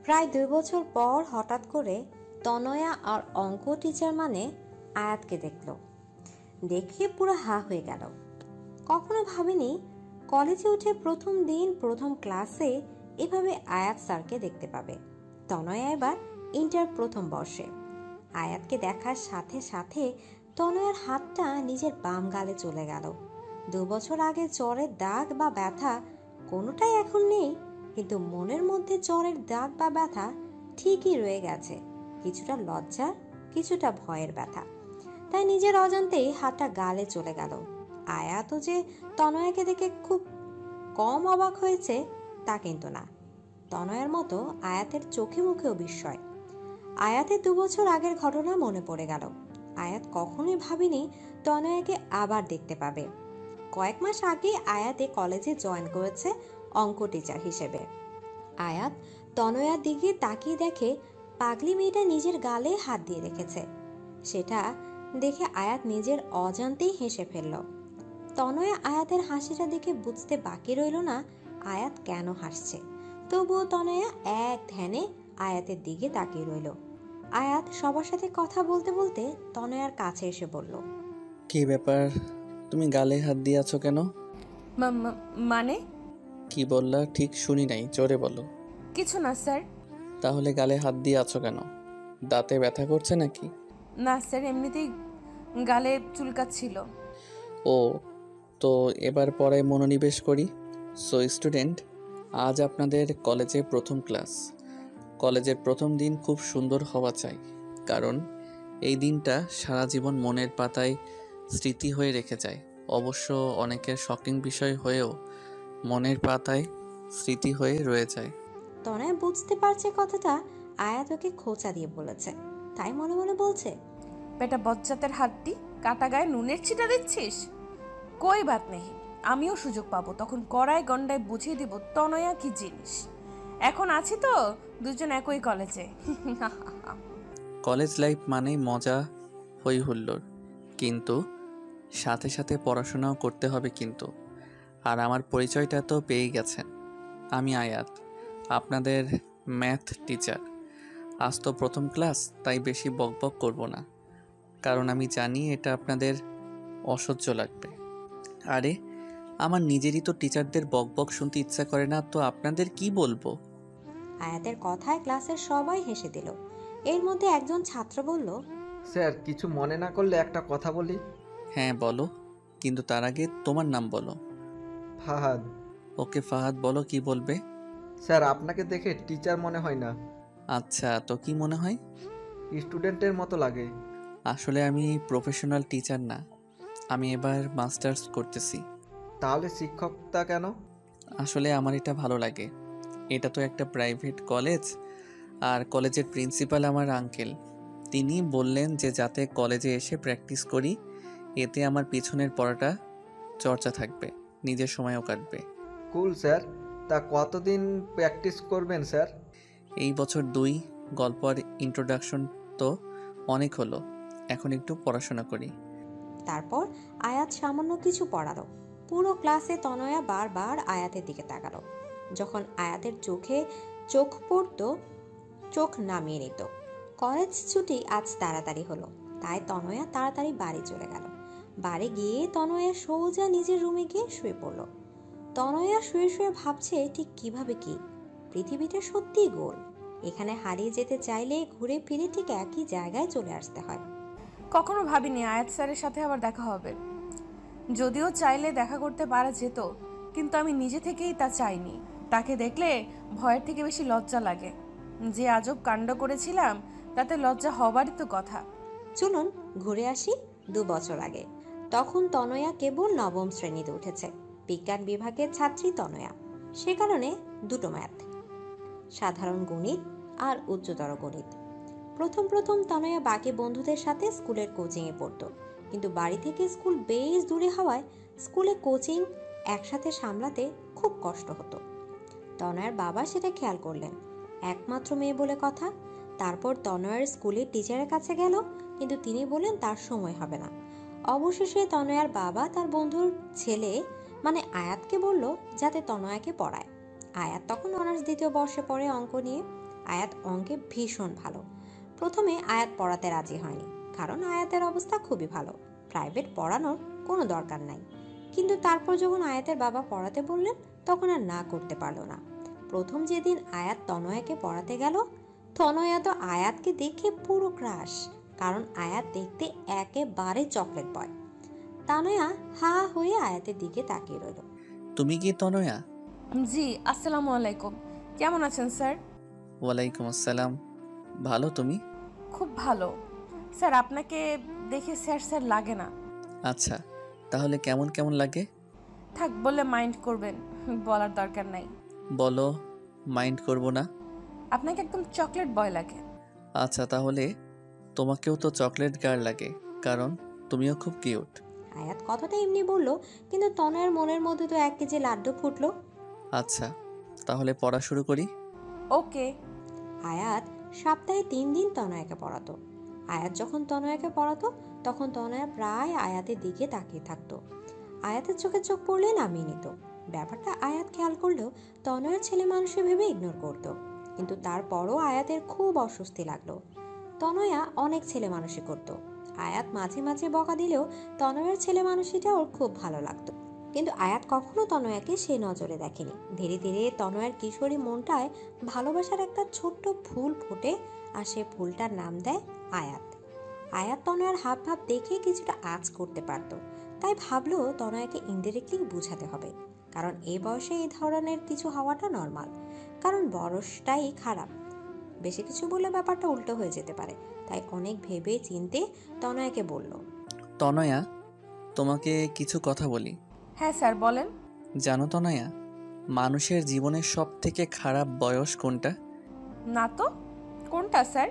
প্রায় 2 বছর পর হঠাৎ করে তনয়া আর অঙ্ক টিচার মানে আয়াতকে দেখল। দেখে পুরো হা হয়ে গেল। কখনো ভাবেনি কলেজে উঠে প্রথম দিন প্রথম ক্লাসে এভাবে আয়াত স্যারকে দেখতে পাবে। তনয়া এবার ইন্টার প্রথম বর্ষে। আয়াতকে দেখার সাথে সাথে তনয়ার হাতটা নিজের বাম গালে চলে গেল। 2 বছর আগে জ্বরের দাগ বা ব্যথা কোনোটাই এখন নেই, কিন্তু মনের মধ্যে জ্বরের দাগ বা ব্যথা ঠিকই রয়ে গেছে। কিছুটা লজ্জার, কিছুটা ভয়ের ব্যথা। তাই নিজের অজান্তেই হাতটা গালে চলে গেল। আয়াতও যে তনয়াকে দেখে খুব কম অবাক হয়েছে তা কিন্তু না। তনয়ার মতো আয়াতের চোখে মুখেও বিস্ময়। আয়াতের 2 বছর আগের ঘটনা মনে পড়ে গেল। আয়াত কখনোই ভাবেনি তনয়াকে আবার দেখতে পাবে। কয়েক মাস আগে আয়াতে কলেজে জয়েন করেছে অঙ্ক টিচার হিসেবে। আয়াত তনয়ার দিকে তাকিয়ে দেখে পাগলি মেয়েটা নিজের গালে হাত দিয়ে রেখেছে। সেটা দেখে আয়াত নিজের অজান্তেই হেসে ফেলল। তনয়া আয়াতের হাসিটা দেখে বুঝতে বাকি রইল না আয়াত কেন হাসছে। তবুও তনয়া এক ধ্যানে আয়াতের দিকে তাকিয়ে রইল। আয়াত সবার সাথে কথা বলতে বলতে তনয়ার কাছে এসে বলল, কি ব্যাপার, তুমি গালে হাত দিয়ে আছো কেন? মানে? কি বললা ঠিক শুনি নাই, জোরে বলো। কিছু না স্যার। তাহলে গালে হাত দিয়ে আছো কেন? দাঁতে ব্যথা করছে নাকি? না স্যার, এমনিতেই গালে চুলকাচ্ছিল। ও, তো এবার পড়ায় মনোনিবেশ করি। সো স্টুডেন্ট, আজ আপনাদের কলেজে প্রথম ক্লাস। কলেজের প্রথম দিন খুব সুন্দর হওয়া চাই, কারণ এই দিনটা সারা জীবন মনের পাতায় স্মৃতি হয়ে রেখে যায়। অবশ্য অনেকের শকিং বিষয় হয়েও মনের পাতায় স্মৃতি হয়ে রয়ে যায়। তনয়া বুঝতে পারছে কথাটা আয়াত ওকে খোঁচা দিয়ে বলেছে, তাই মনে মনে বলছে, বেটা বজ্জাতের হাড্ডি, কাটা গায়ে নুনের ছিটা দিচ্ছিস? কই বাত নেই, আমিও সুযোগ পাবো, তখন কড়ায় গন্ডায় বুঝিয়ে দিব তনয়া কি জিনিস। এখন আছি তো দুজন একই কলেজে। কলেজ লাইফ মানেই মজা, হই হুল্লোড়, কিন্তু সাথে সাথে পড়াশোনাও করতে হবে কিন্তু। আর আমার পরিচয়টা তো পেয়ে গেছেন, আমি আয়াত, আপনাদের ম্যাথ টিচার। আজ তো প্রথম ক্লাস, তাই বেশি বকবক করব না, কারণ আমি জানি এটা আপনাদের অসহ্য লাগবে। আরে, আমার নিজেরই তো টিচারদের বকবক শুনতে ইচ্ছা করে না, তো আপনাদের কি বলবো? আয়াতের কথায় ক্লাসের সবাই হেসে দিল। এর মধ্যে একজন ছাত্র বলল, স্যার, কিছু মনে না করলে একটা কথা বলি। হ্যাঁ বলো, কিন্তু তার আগে তোমার নাম বলো। ফাহাদ। ওকে ফাহাদ, বলো কি বলবে। স্যার, আপনাকে দেখে টিচার মনে হয় না, আচ্ছা, তো কি মনে হয়? স্টুডেন্টের মতো লাগে। আসলে আমি প্রফেশনাল টিচার না, আমি এবার মাস্টার্স করতেছি। তাহলে শিক্ষকতা কেন? আসলে আমার এটা ভালো লাগে। এটা তো একটা প্রাইভেট কলেজ, আর কলেজের প্রিন্সিপাল আমার আঙ্কেল। তিনি বললেন যে যাতে কলেজে এসে প্র্যাকটিস করি, এতে আমার পিছনের পড়াটা চর্চা থাকবে, নিজের সময়ও কাটবে। কুল স্যার। তা কতদিন প্র্যাকটিস করবেন স্যার? এই বছর 2, গল্প আর ইন্ট্রোডাকশন তো অনেক হলো, এখন একটু পড়াশোনা করি। তারপর আয়াত সামান্য কিছু পড়ালো। পুরো ক্লাসে তনয়া বারবার আয়াতের দিকে তাকালো। যখন আয়াতের চোখে চোখ পড়তো চোখ নামিয়ে নিত। কলেজ ছুটি আজ তাড়াতাড়ি হলো, তাই তনয়া তাড়াতাড়ি বাড়ি চলে গেল। বাড়ি গিয়ে তনয়া সোজা নিজের রুমে গিয়ে শুয়ে পড়ল। তনয়া শুয়ে শুয়ে ভাবছে ঠিক কিভাবে কি পৃথিবীটা সত্যিই গোল। এখানে হারিয়ে যেতে চাইলে ঘুরে ফিরে ঠিক একই জায়গায় চলে আসতে হয়। কখনো ভাবিনি আয়াত স্যারের সাথে আবার দেখা হবে। যদিও চাইলে দেখা করতে পারা যেত, কিন্তু আমি নিজে থেকেই তা চাইনি। তাকে দেখলে ভয়ের থেকে বেশি লজ্জা লাগে। যে আজব কাণ্ড করেছিলাম তাতে লজ্জা হবারই তো কথা। চলুন ঘুরে আসি 2 বছর আগে। তখন তনয়া কেবল নবম শ্রেণীতে উঠেছে। বিজ্ঞান বিভাগের ছাত্রী তনয়া, সে কারণে দুটো ম্যাথ, সাধারণ গণিত আর উচ্চতর গণিত। প্রথম প্রথম তনয়া বাকি বন্ধুদের সাথে স্কুলের কোচিংয়ে পড়তো, কিন্তু বাড়ি থেকে স্কুল বেশ দূরে হওয়ায় স্কুলে কোচিং একসাথে সামলাতে খুব কষ্ট হতো। তনয়ার বাবা সেটা খেয়াল করলেন, একমাত্র মেয়ে বলে কথা। তারপর তনয়ার স্কুলের টিচারের কাছে গেল, কিন্তু তিনি বললেন তার সময় হবে না। অবশেষে তনয়ার বাবা তার বন্ধুর ছেলে মানে আয়াতকে বলল যাতে তনয়াকে পড়ায়। আয়াত তখন অনার্স 2য় বর্ষে পড়ে অঙ্ক নিয়ে। আয়াত অঙ্কে ভীষণ ভালো। প্রথমে আয়াত পড়াতে রাজি হয়নি, কারণ আয়াতের অবস্থা খুবই ভালো, প্রাইভেট পড়ানোর কোনো দরকার নাই। কিন্তু তারপর যখন আয়াতের বাবা পড়াতে বললেন, তখন আর না করতে পারল না। প্রথম যেদিন আয়াত তনয়াকে পড়াতে গেল, তনয়া তো আয়াতকে দেখে পুরো ক্রাশ, কারণ আয়াত দেখতে একেবারে চকলেট বয়। তনয়া হা হয়ে আয়াতের দিকে তাকিয়ে রইল। তুমি কি তনয়া? জি, আসসালামু আলাইকুম। কেমন আছেন স্যার? ওয়ালাইকুম আসসালাম। ভালো, তুমি? খুব ভালো স্যার। আপনাকে দেখে স্যার স্যার লাগে না। আচ্ছা, তাহলে কেমন কেমন লাগে? থাক, বলে মাইন্ড করবেন, বলার দরকার নাই। বলো, মাইন্ড করব না। আপনাকে একদম চকলেট বয় লাগে। আচ্ছা, তাহলে তোমাকেও তো চকলেট গার্ল লাগে, কারণ তুমিও খুব কিউট। আয়াত কথাটা এমনি বলল, কিন্তু তনয়ার মনের মধ্যে তো 1 কেজি লাড্ডু ফুটলো। আচ্ছা, তাহলে পড়া শুরু করি। ওকে। আয়াত সপ্তাহে 3 দিন তনয়াকে পড়াতো। আয়াত যখন তনয়াকে পড়াতো, তখন তনয়া প্রায় আয়াতের দিকে তাকিয়ে থাকতো। আয়াতের চোখে চোখ পড়লে নামিয়ে নিত। ব্যাপারটা আয়াত খেয়াল করলেও তনয়ার ছেলে মানুষে ভেবে ইগনোর করতো। কিন্তু তারপরও আয়াতের খুব অস্বস্তি লাগলো। তনয়া অনেক ছেলে মানুষই করতো। আয়াত মাঝে মাঝে বকা দিলেও তনয়ার ছেলে মানুষিটা ওর খুব ভালো লাগতো। কিন্তু আয়াত কখনো তনয়াকে সে নজরে দেখেনি। ধীরে ধীরে তনয়ার কিশোরী মনটায় ভালোবাসার একটা ছোট্ট ফুল ফোটে, আর সে ফুলটার নাম দেয় আয়াত। আয়াত তনয়ার হাব ভাব দেখে কিছুটা আঁচ করতে পারত, তাই ভাবলো তনয়াকে ইনডিরেক্টলি বুঝাতে হবে, কারণ এই বয়সে এই ধরনের কিছু হওয়াটা নর্মাল, কারণ বয়সটাই খারাপ। বেশি কিছু বললে ব্যাপারটা উল্টো হয়ে যেতে পারে, তাই অনেক ভেবে চিনতে তনয়াকে বলল। তনয়া, তোমাকে কিছু কথা বলি। হ্যাঁ স্যার, বলেন। জানো তনয়া, মানুষের জীবনের সব থেকে খারাপ বয়স কোনটা? না তো, কোনটা স্যার?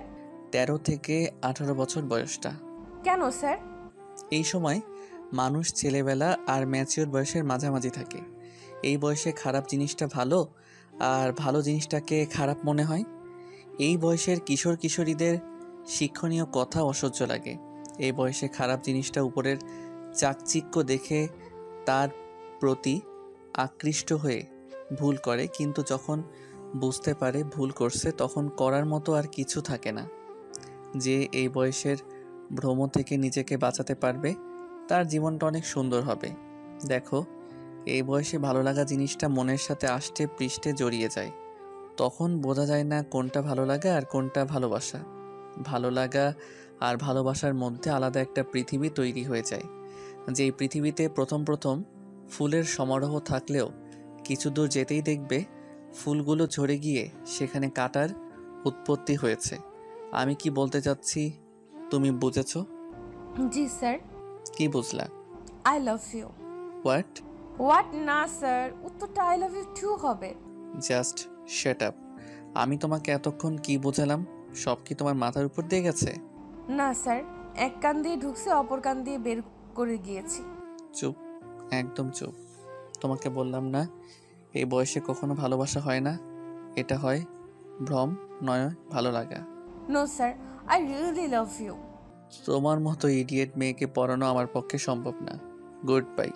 13 থেকে 18 বছর বয়সটা। কেন স্যার? এই সময় মানুষ ছেলেবেলা আর ম্যাচিওর বয়সের মাঝামাঝি থাকে। এই বয়সে খারাপ জিনিসটা ভালো, আর ভালো জিনিসটাকে খারাপ মনে হয়। এই বয়সের কিশোর কিশোরীদের শিক্ষণীয় কথা অসহ্য লাগে। এই বয়সে খারাপ জিনিসটা উপরের চাকচিক্য দেখে তার প্রতি আকৃষ্ট হয়ে ভুল করে, কিন্তু যখন বুঝতে পারে ভুল করছে, তখন করার মতো আর কিছু থাকে না। যে এই বয়সের ভ্রম থেকে নিজেকে বাঁচাতে পারবে, তার জীবনটা অনেক সুন্দর হবে। দেখো, এই বয়সে ভালো লাগা জিনিসটা মনের সাথে আষ্টে পৃষ্ঠে জড়িয়ে যায়। তখন বোঝা যায় না কোনটা ভালো লাগা আর কোনটা ভালোবাসা। ভালো লাগা আর ভালোবাসার মধ্যে আলাদা একটা পৃথিবী তৈরি হয়ে যায়, যেই পৃথিবীতে প্রথম প্রথম ফুলের সমারোহ থাকলেও কিছু দূর যেতেই দেখবে ফুলগুলো ঝরে গিয়ে সেখানে কাঁটার উৎপত্তি হয়েছে। আমি কি বলতে চাচ্ছি তুমি বুঝেছো? জি স্যার। কি বুঝলা? I love you. What? What না স্যার, উত্তরটা আই লাভ ইউ টু হবে। Just shut up. আমি তোমাকে এতক্ষণ কি বোঝালাম, সব কি তোমার মাথার উপর দিয়ে গেছে? না স্যার, এক কান দিয়ে ঢুকছে, অপর কান দিয়ে বের করে গিয়েছি। চুপ, একদম চুপ। তোমাকে বললাম না এই বয়সে কখনো ভালোবাসা হয় না, এটা হয় ভ্রম, নয় ভালো লাগা। No sir, I really love you. তোমার মতো ইডিয়েট মেয়েকে পড়ানো আমার পক্ষে সম্ভব না। Good bye.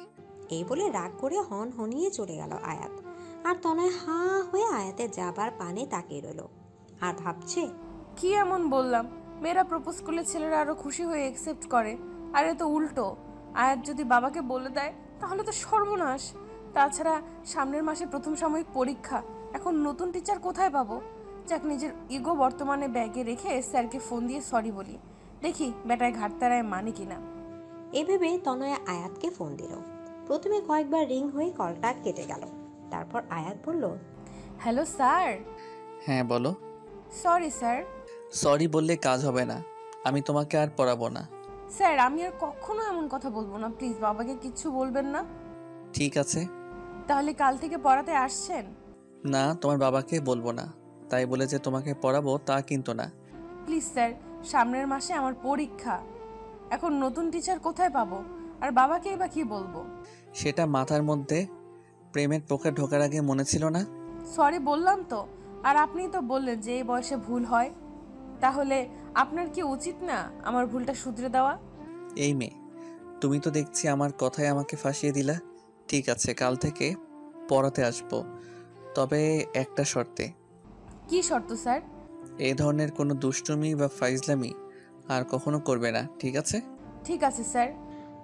এই বলে রাগ করে হন হনিয়ে চলে গেল আয়াত। আর তনয় হা হয়ে আয়াতের যাবার পানে তাকিয়ে রইল আর ভাবছে, কি এমন বললাম মেয়েরা প্রপোজ করলে ছেলেরা আরো খুশি হয়ে অ্যাকসেপ্ট করে, আর এ তো উল্টো। আয়াত যদি বাবাকে বলে দেয় তাহলে তো সর্বনাশ। তাছাড়া সামনের মাসে প্রথম সাময়িক পরীক্ষা, এখন নতুন টিচার কোথায় পাবো? যাক, নিজের ইগো বর্তমানে ব্যাগে রেখে স্যারকে ফোন দিয়ে সরি বলি, দেখি বেটায় ঘাটতারায় মানে কিনা। এভাবে তনয়া আয়াতকে ফোন দিল। প্রথমে কয়েকবার রিং হয়ে কলটা কেটে গেল। তারপর আয়াত বলল, হ্যালো স্যার। হ্যাঁ বলো। Sorry sir. সরি বললে কাজ হবে না, আমি তোমাকে আর পড়াবো না। স্যার, আমি আর কখনো এমন কথা বলবো না, প্লিজ বাবাকে কিচ্ছু বলবেন না। ঠিক আছে। তাহলে কাল থেকে পড়াতে আসছেন? না, তোমার বাবাকে বলবো না, তাই বলে যে তোমাকে পড়াবো তা কিন্তু না। প্লিজ স্যার, সামনের মাসে আমার পরীক্ষা, এখন নতুন টিচার কোথায় পাবো, আর বাবাকেই বা কি বলবো? সেটা মাথার মধ্যে প্রেমের পোকা ঢোকার আগে মনে ছিল না? সরি বললাম তো, আর আপনিই তো বললেন যে এই বয়সে ভুল হয়। তাহলে আপনার কি উচিত না আমার ভুলটা শুধরে দেওয়া? এই মেয়ে, তুমি তো দেখছি আমার কথায় আমাকে ফাঁসিয়ে দিলা। ঠিক আছে, কাল থেকে পড়াতে আসবো, তবে একটা শর্তে। কি শর্ত স্যার? এই ধরনের কোনো দুষ্টুমি বা ফাইজলামি আর কখনো করবে না, ঠিক আছে? ঠিক আছে স্যার।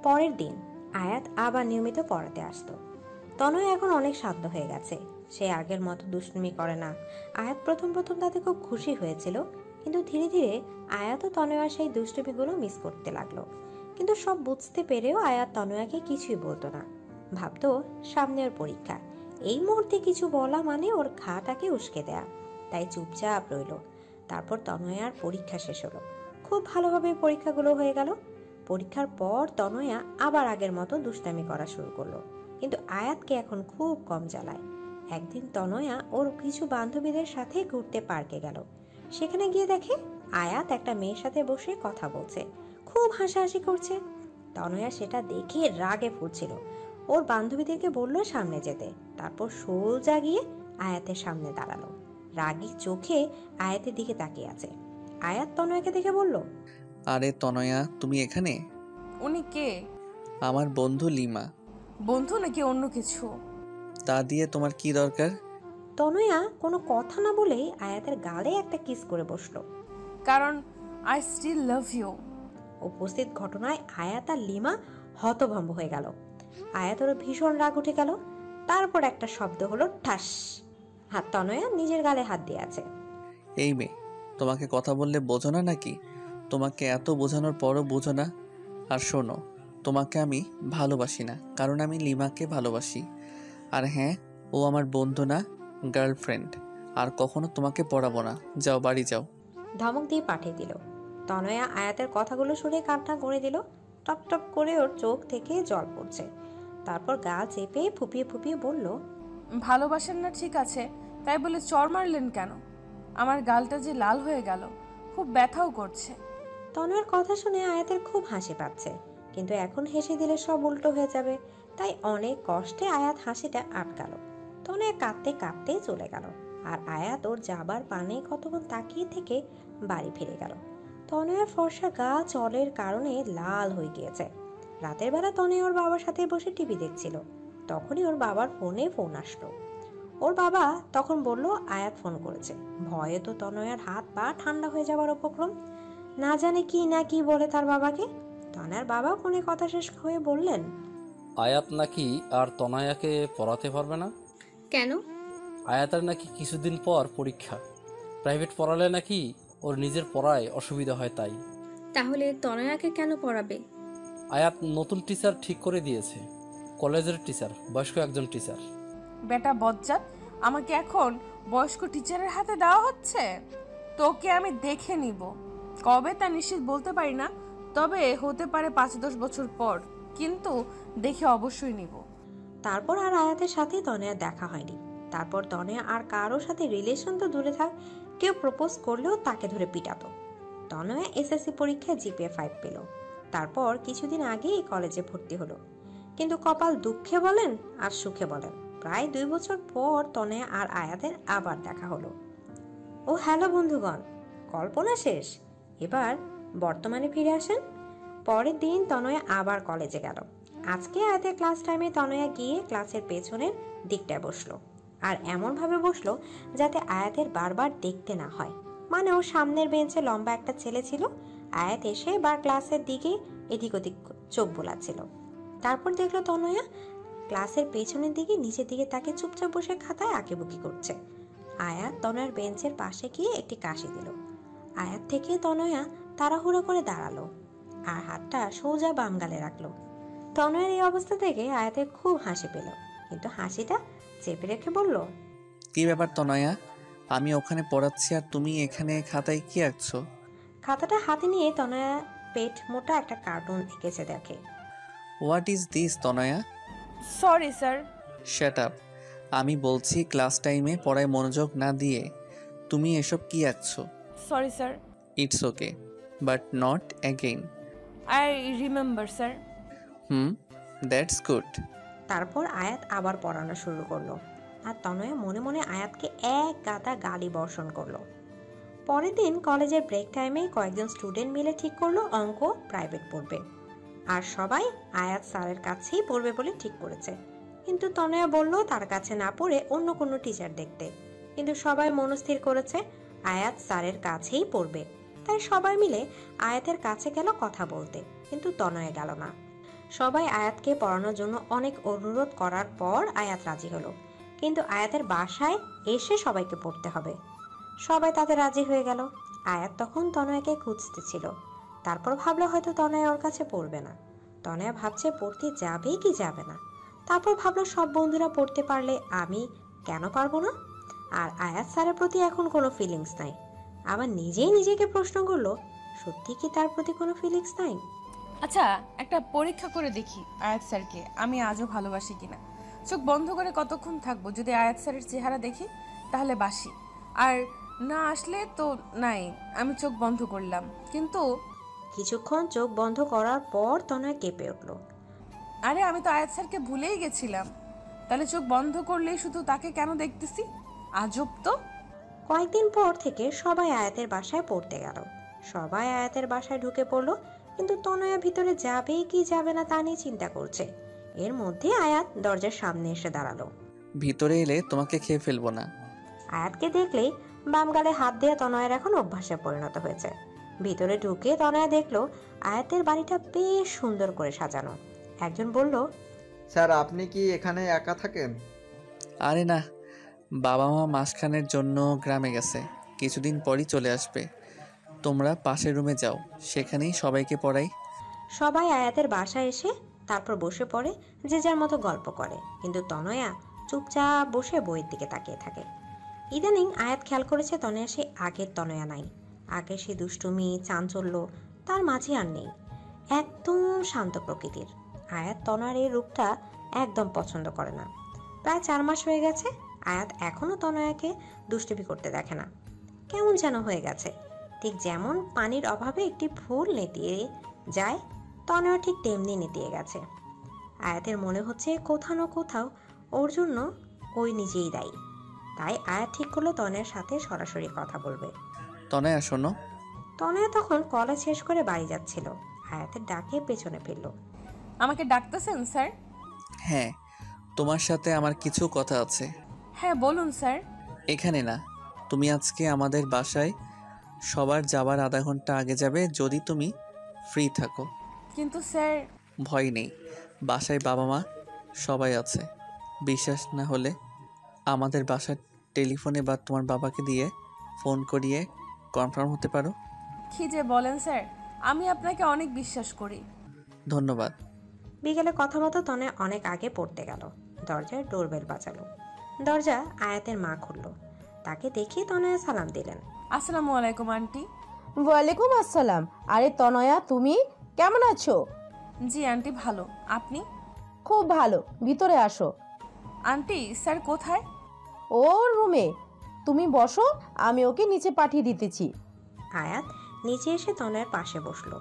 পরের দিন আয়াত আবার নিয়মিত পড়াতে আসতো। তনয় এখন অনেক শান্ত হয়ে গেছে, সে আগের মতো দুষ্টুমি করে না। আয়াত প্রথম প্রথম তাতে খুব খুশি হয়েছিল, কিন্তু ধীরে ধীরে আয়াত ও তনয়া সেই দুষ্টুমিগুলো মিস করতে লাগলো। কিন্তু সব বুঝতে পেরেও আয়াত তনয়াকে কিছুই বলতো না, ভাবতো সামনে ওর পরীক্ষা, এই মুহূর্তে কিছু বলা মানে ওর ঘাটাকে উস্কে দেয়া, তাই চুপচাপ রইল। তারপর তনয়ার পরীক্ষা শেষ হলো, খুব ভালোভাবে পরীক্ষাগুলো হয়ে গেল। পরীক্ষার পর তনয়া আবার আগের মতো দুষ্টামি করা শুরু করলো, কিন্তু আয়াতকে এখন খুব কম জ্বালায়। একদিন তনয়া ওর কিছু বান্ধবীদের সাথে ঘুরতে পার্কে গেল। সেখানে গিয়ে দেখে আয়াত একটা মেয়ের সাথে বসে কথা বলছে, খুব হাসাহাসি করছে। তনয়া সেটা দেখে রাগে ফুটছিল, ওর বান্ধবীদেরকে বলল সামনে যেতে। তারপর সোজা গিয়ে আয়াতের সামনে দাঁড়ালো, রাগী চোখে আয়াতের দিকে তাকিয়ে আছে। আয়াত তনয়াকে দেখে বলল, আরে তনয়া, তুমি এখানে? উনি কে? আমার বন্ধু লিমা। বন্ধু নাকি অন্য কিছু? তা দিয়ে তোমার কি দরকার? তনয়া কোনো কথা না বলেই আয়াতের গালে একটা কিস করে বসলো। কারণ আই স্টিল লাভ ইউ। উপস্থিত ঘটনায় আয়াত আর লিমা হতভম্ব হয়ে গেল। আয়াতের ভীষণ রাগ উঠে গেল। তারপর একটা শব্দ হলো ঠাস। হাত তনয়া নিজের গালে হাত দিয়ে আছে। এই মেয়ে, তোমাকে কথা বললে বোঝো না নাকি? তোমাকে এত বোঝানোর পরও বোঝো না? আর শোনো, তোমাকে আমি ভালোবাসি না, কারণ আমি লিমাকে ভালোবাসি। আর হ্যাঁ, ও আমার বন্ধু না, গার্লফ্রেন্ড। আর কখনো তোমাকে পড়াবো না, যাও বাড়ি যাও। ধমক দিয়ে পাঠিয়ে দিল। তনয়া আয়াতের কথাগুলো শুনে কান্না করে দিল। টপ টপ করে ওর চোখ থেকে জল পড়ছে। তারপর গা চেপে ফুপিয়ে ফুপিয়ে বলল, ভালোবাসেন না ঠিক আছে, তাই বলে চর মারলেন কেন? আমার গালটা যে লাল হয়ে গেল, খুব ব্যথাও করছে। তনয়ার কথা শুনে আয়াতের খুব হাসি পাচ্ছে, কিন্তু এখন হেসে দিলে সব উল্টো হয়ে যাবে, তাই অনেক কষ্টে আয়াত হাসিটা আটকালো। তনয়া কাঁদতে কাঁদতে চলে গেল, আর আয়াত ওর যাবার পানে কতক্ষণ তাকিয়ে থেকে বাড়ি ফিরে গেল। তনয়ার ফর্সা গা জলের কারণে লাল হয়ে গিয়েছে। রাতের বেলা তনয়া ওর বাবার সাথে বসে টিভি দেখছিল, তখনই ওর বাবার ফোন আসলো। ওর বাবা তখন বলল আয়াত ফোন করেছে। ভয়ে তো তনয়ার হাত পা ঠান্ডা হয়ে যাবার উপক্রম, না জানে কি না কি বলে তার বাবাকে। তনয়ার বাবা ফোনে কথা শেষ হয়ে বললেন, আয়াত নাকি আর তনয়াকে পড়াতে পারবে না। কেন? আয়াতের নাকি কিছুদিন পর পরীক্ষা, প্রাইভেট পড়ালে নাকি ওর নিজের পড়ায় অসুবিধা হয়। তাই তাহলে তনয়াকে কেন পড়াবে? আয়াত নতুন টিচার ঠিক করে দিয়েছে, কলেজের টিচার, বয়স্ক একজন টিচার। বেটা বজ্জাত, আমাকে এখন বয়স্ক টিচারের হাতে দেওয়া হচ্ছে? তোকে আমি দেখে নিব, কবে তা নিশ্চিত বলতে পারি না, তবে হতে পারে 5-10 বছর পর, কিন্তু দেখে অবশ্যই নিব। তারপর আর আয়াতের সাথে তনয়ার দেখা হয়নি। তারপর তনয়া আর কারোর সাথে রিলেশন তো দূরে থাক, কেউ প্রপোজ করলেও তাকে ধরে পিটাতো। তনয়া এসএসসি পরীক্ষায় জিপিএ 5 পেল। তারপর কিছুদিন আগেই কলেজে ভর্তি হলো, কিন্তু কপাল দুঃখে বলেন আর সুখে বলেন, প্রায় 2 বছর পর তনয়া আর আয়াতের আবার দেখা হলো। ও হ্যালো বন্ধুগণ, কল্পনা শেষ, এবার বর্তমানে ফিরে আসেন। পরের দিন তনয়া আবার কলেজে গেল। আজকে আয়াতের ক্লাস টাইমে তনয়া গিয়ে ক্লাসের পেছনের দিকটায় বসলো, আর এমনভাবে বসলো যাতে আয়াতের বারবার দেখতে না হয়। মানে ওর সামনের বেঞ্চে লম্বা একটা ছেলে ছিল। আয়াত এসে বার ক্লাসের দিকে এদিক ওদিক চোখ বোলাচ্ছিল। তারপর দেখলো তনয়া ক্লাসের পেছনের দিকে নিচের দিকে তাকে চুপচাপ বসে খাতায় আঁকিবুকি করছে। আয়াত তনয়ার বেঞ্চের পাশে গিয়ে একটি কাশি দিল। আয়াত থেকে তনয়া তাড়াহুড়ো করে দাঁড়ালো আর হাতটা সোজা বাম গালে রাখলো। তনয়ের এই অবস্থা থেকে আয়াতের খুব হাসি পেল, কিন্তু হাসিটা চেপে রেখে বলল, কি ব্যাপার তনয়া? আমি ওখানে পড়াচ্ছি আর তুমি এখানে খাতায় কি আঁকছো? খাতাটা হাতে নিয়ে তনয়া পেট মোটা একটা কার্টুন এঁকেছে দেখে। What is this Tanaya? Sorry sir. Shut up! আমি বলছি ক্লাস টাইমে পড়ায় মনোযোগ না দিয়ে তুমি এসব কি আঁকছো? Sorry sir. It's okay, but not again. I remember sir. That's good. তারপর আয়াত আবার পড়ানো শুরু করলো, আর তনয়া মনে মনে আয়াতকে এক গাদা গালি বর্ষণ করলো। পরের দিন কলেজের ব্রেক টাইমে কয়েকজন স্টুডেন্ট মিলে ঠিক করলো অঙ্ক প্রাইভেট পড়বে, আর সবাই আয়াত স্যারের কাছেই পড়বে বলে ঠিক করেছে। কিন্তু তনয়া বলল তার কাছে না পড়ে অন্য কোনো টিচার দেখতে। কিন্তু সবাই মনস্থির করেছে আয়াত স্যারের কাছেই পড়বে। তাই সবাই মিলে আয়াতের কাছে গেল কথা বলতে, কিন্তু তনয়া গেল না। সবাই আয়াতকে পড়ানোর জন্য অনেক অনুরোধ করার পর আয়াত রাজি হলো, কিন্তু আয়াতের বাসায় এসে সবাইকে পড়তে হবে। সবাই তাতে রাজি হয়ে গেল। আয়াত তখন তনয়াকে খুঁজতেছিল। তারপর ভাবলো হয়তো তনয়া ওর কাছে পড়বে না। তনয়া ভাবছে পড়তে যাবে কি যাবে না। তারপর ভাবলো সব বন্ধুরা পড়তে পারলে আমি কেন পারবো না। আর আয়াত স্যারের প্রতি এখন কোনো ফিলিংস নাই। আবার নিজেই নিজেকে প্রশ্ন করলো, সত্যি কি তার প্রতি কোনো ফিলিংস নাই? আচ্ছা, একটা পরীক্ষা করে দেখি আয়াত স্যারকে আমি আজও ভালোবাসি কিনা। চোখ বন্ধ করে কতক্ষণ থাকবো? যদি আয়াত স্যারের চেহারা দেখি তাহলে বাসি, আর না আসলে তো নাই। আমি চোখ বন্ধ করলাম, কিন্তু কিছুক্ষণ চোখ বন্ধ করার পর তনয়া কেঁপে উঠল। আরে আমি তো আয়াত স্যারকে ভুলেই গেছিলাম। তাহলে চোখ বন্ধ করলেই শুধু তাকে কেন দেখতেছি? আজব তো। কয়েকদিন পর থেকে সবাই আয়াতের বাসায় পড়তে গেল। সবাই আয়াতের বাসায় ঢুকে পড়লো, কিন্তু তনয়া ভিতরে যাবে কি যাবে না তা নিয়ে চিন্তা করছে। এর মধ্যে আয়াত দরজার সামনে এসে দাঁড়ালো। ভিতরে এলে তোমাকে খেয়ে ফেলবো না। আয়াতকে দেখলেই বাম গালে হাত দেওয়া তনয়ের এখন অভ্যাসে পরিণত হয়েছে। ভিতরে ঢুকে তনয়া দেখলো আয়াতের বাড়িটা বেশ সুন্দর করে সাজানো। একজন বলল, স্যার আপনি কি এখানে একা থাকেন? আরে না, বাবা মা মাসখানের জন্য গ্রামে গেছে, কিছুদিন পরই চলে আসবে। তোমরা পাশের রুমে যাও, সেখানেই সবাইকে পড়াই। সবাই আয়াতের বাসায় এসে তারপর বসে পড়ে, যে যার মতো গল্প করে, কিন্তু তনয়া চুপচাপ বসে বইয়ের দিকে তাকিয়ে থাকে। ইদানিং আয়াত খেয়াল করেছে তনয়া সে আগের তনয়া নাই। আগে সে দুষ্টুমি চাঞ্চল্য তার মাঝে আর নেই, একদম শান্ত প্রকৃতির। আয়াত তনয়ার এই রূপটা একদম পছন্দ করে না। প্রায় 4 মাস হয়ে গেছে আয়াত এখনো তনয়াকে দুষ্টুমি করতে দেখে না। কেমন যেন হয়ে গেছে, ঠিক যেমন পানির অভাবে একটি ফুল নেতিয়ে যায়, তনয়া ঠিক তেমনি নেতিয়ে গেছে। আয়াতের মনে হচ্ছে কোথাও না কোথাও ওর জন্য ওই নিজেই দায়ী। তাই আয়াত ঠিক করলো তনয়ার সাথে সরাসরি কথা বলবে। তনয়া শোনো। তনয়া তখন কলেজ শেষ করে বাড়ি যাচ্ছিল। আয়াতের ডাকে পেছনে ফিরল। আমাকে ডাকতেছেন স্যার? হ্যাঁ, তোমার সাথে আমার কিছু কথা আছে। হ্যাঁ বলুন স্যার। এখানে না, তুমি আজকে আমাদের বাসায় সবার যাবার আধা ঘন্টা আগে যাবে, যদি তুমি ফ্রি থাকো। কিন্তু স্যার। ভয় নেই, বাসায় বাবা মা সবাই আছে। বিশ্বাস না হলে আমাদের বাসার টেলিফোনে বা তোমার বাবাকে দিয়ে ফোন করিয়ে কনফার্ম হতে পারো। কি যে বলেন স্যার, আমি আপনাকে অনেক বিশ্বাস করি। ধন্যবাদ। বিকেলে কথা মতো তনয়া অনেক আগে পড়তে গেল। দরজায় ডোরবেল বাজালো। দরজা আয়াতের মা খুলল। তাকে দেখে তনয়া সালাম দিলেন। আসসালামু আলাইকুম আন্টি। ওয়ালাইকুম আসসালাম। আরে তনয়া, তুমি কেমন আছো? জি আন্টি, ভালো। আপনি? খুব ভালো, ভিতরে আসো। আন্টি স্যার কোথায়? ওর রুমে। তুমি বসো, আমি ওকে নিচে পাঠিয়ে দিতেছি। আয়াত নিচে এসে তনয়ার পাশে বসলো।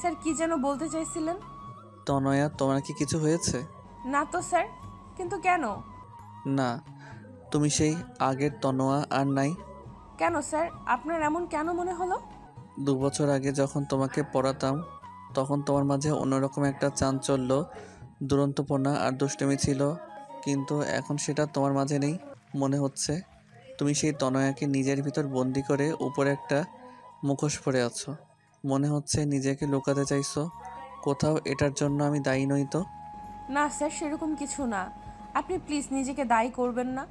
স্যার কি যেন বলতে চাইছিলেন? তনয়া, তোমার কি কিছু হয়েছে? না তো স্যার। কিন্তু কেন? না, তুমি সেই আগের তনোয়া আর নাই। কেন স্যার, আপনার এমন কেন মনে হলো? 2 বছর আগে যখন তোমাকে পড়াতাম তখন তোমার মাঝে অন্যরকম একটা চাঞ্চল্য, দুরন্তপনা আর দুষ্টুমি ছিল, কিন্তু এখন সেটা তোমার মাঝে নেই। মনে হচ্ছে তুমি সেই তনয়াকে নিজের ভিতর বন্দি করে উপরে একটা মুখোশ পরে আছো। মনে হচ্ছে নিজেকে লুকাতে চাইছো কোথাও। এটার জন্য আমি দায়ী নই তো? না স্যার, সেরকম কিছু না। আপনি প্লিজ নিজেকে দায়ী করবেন না।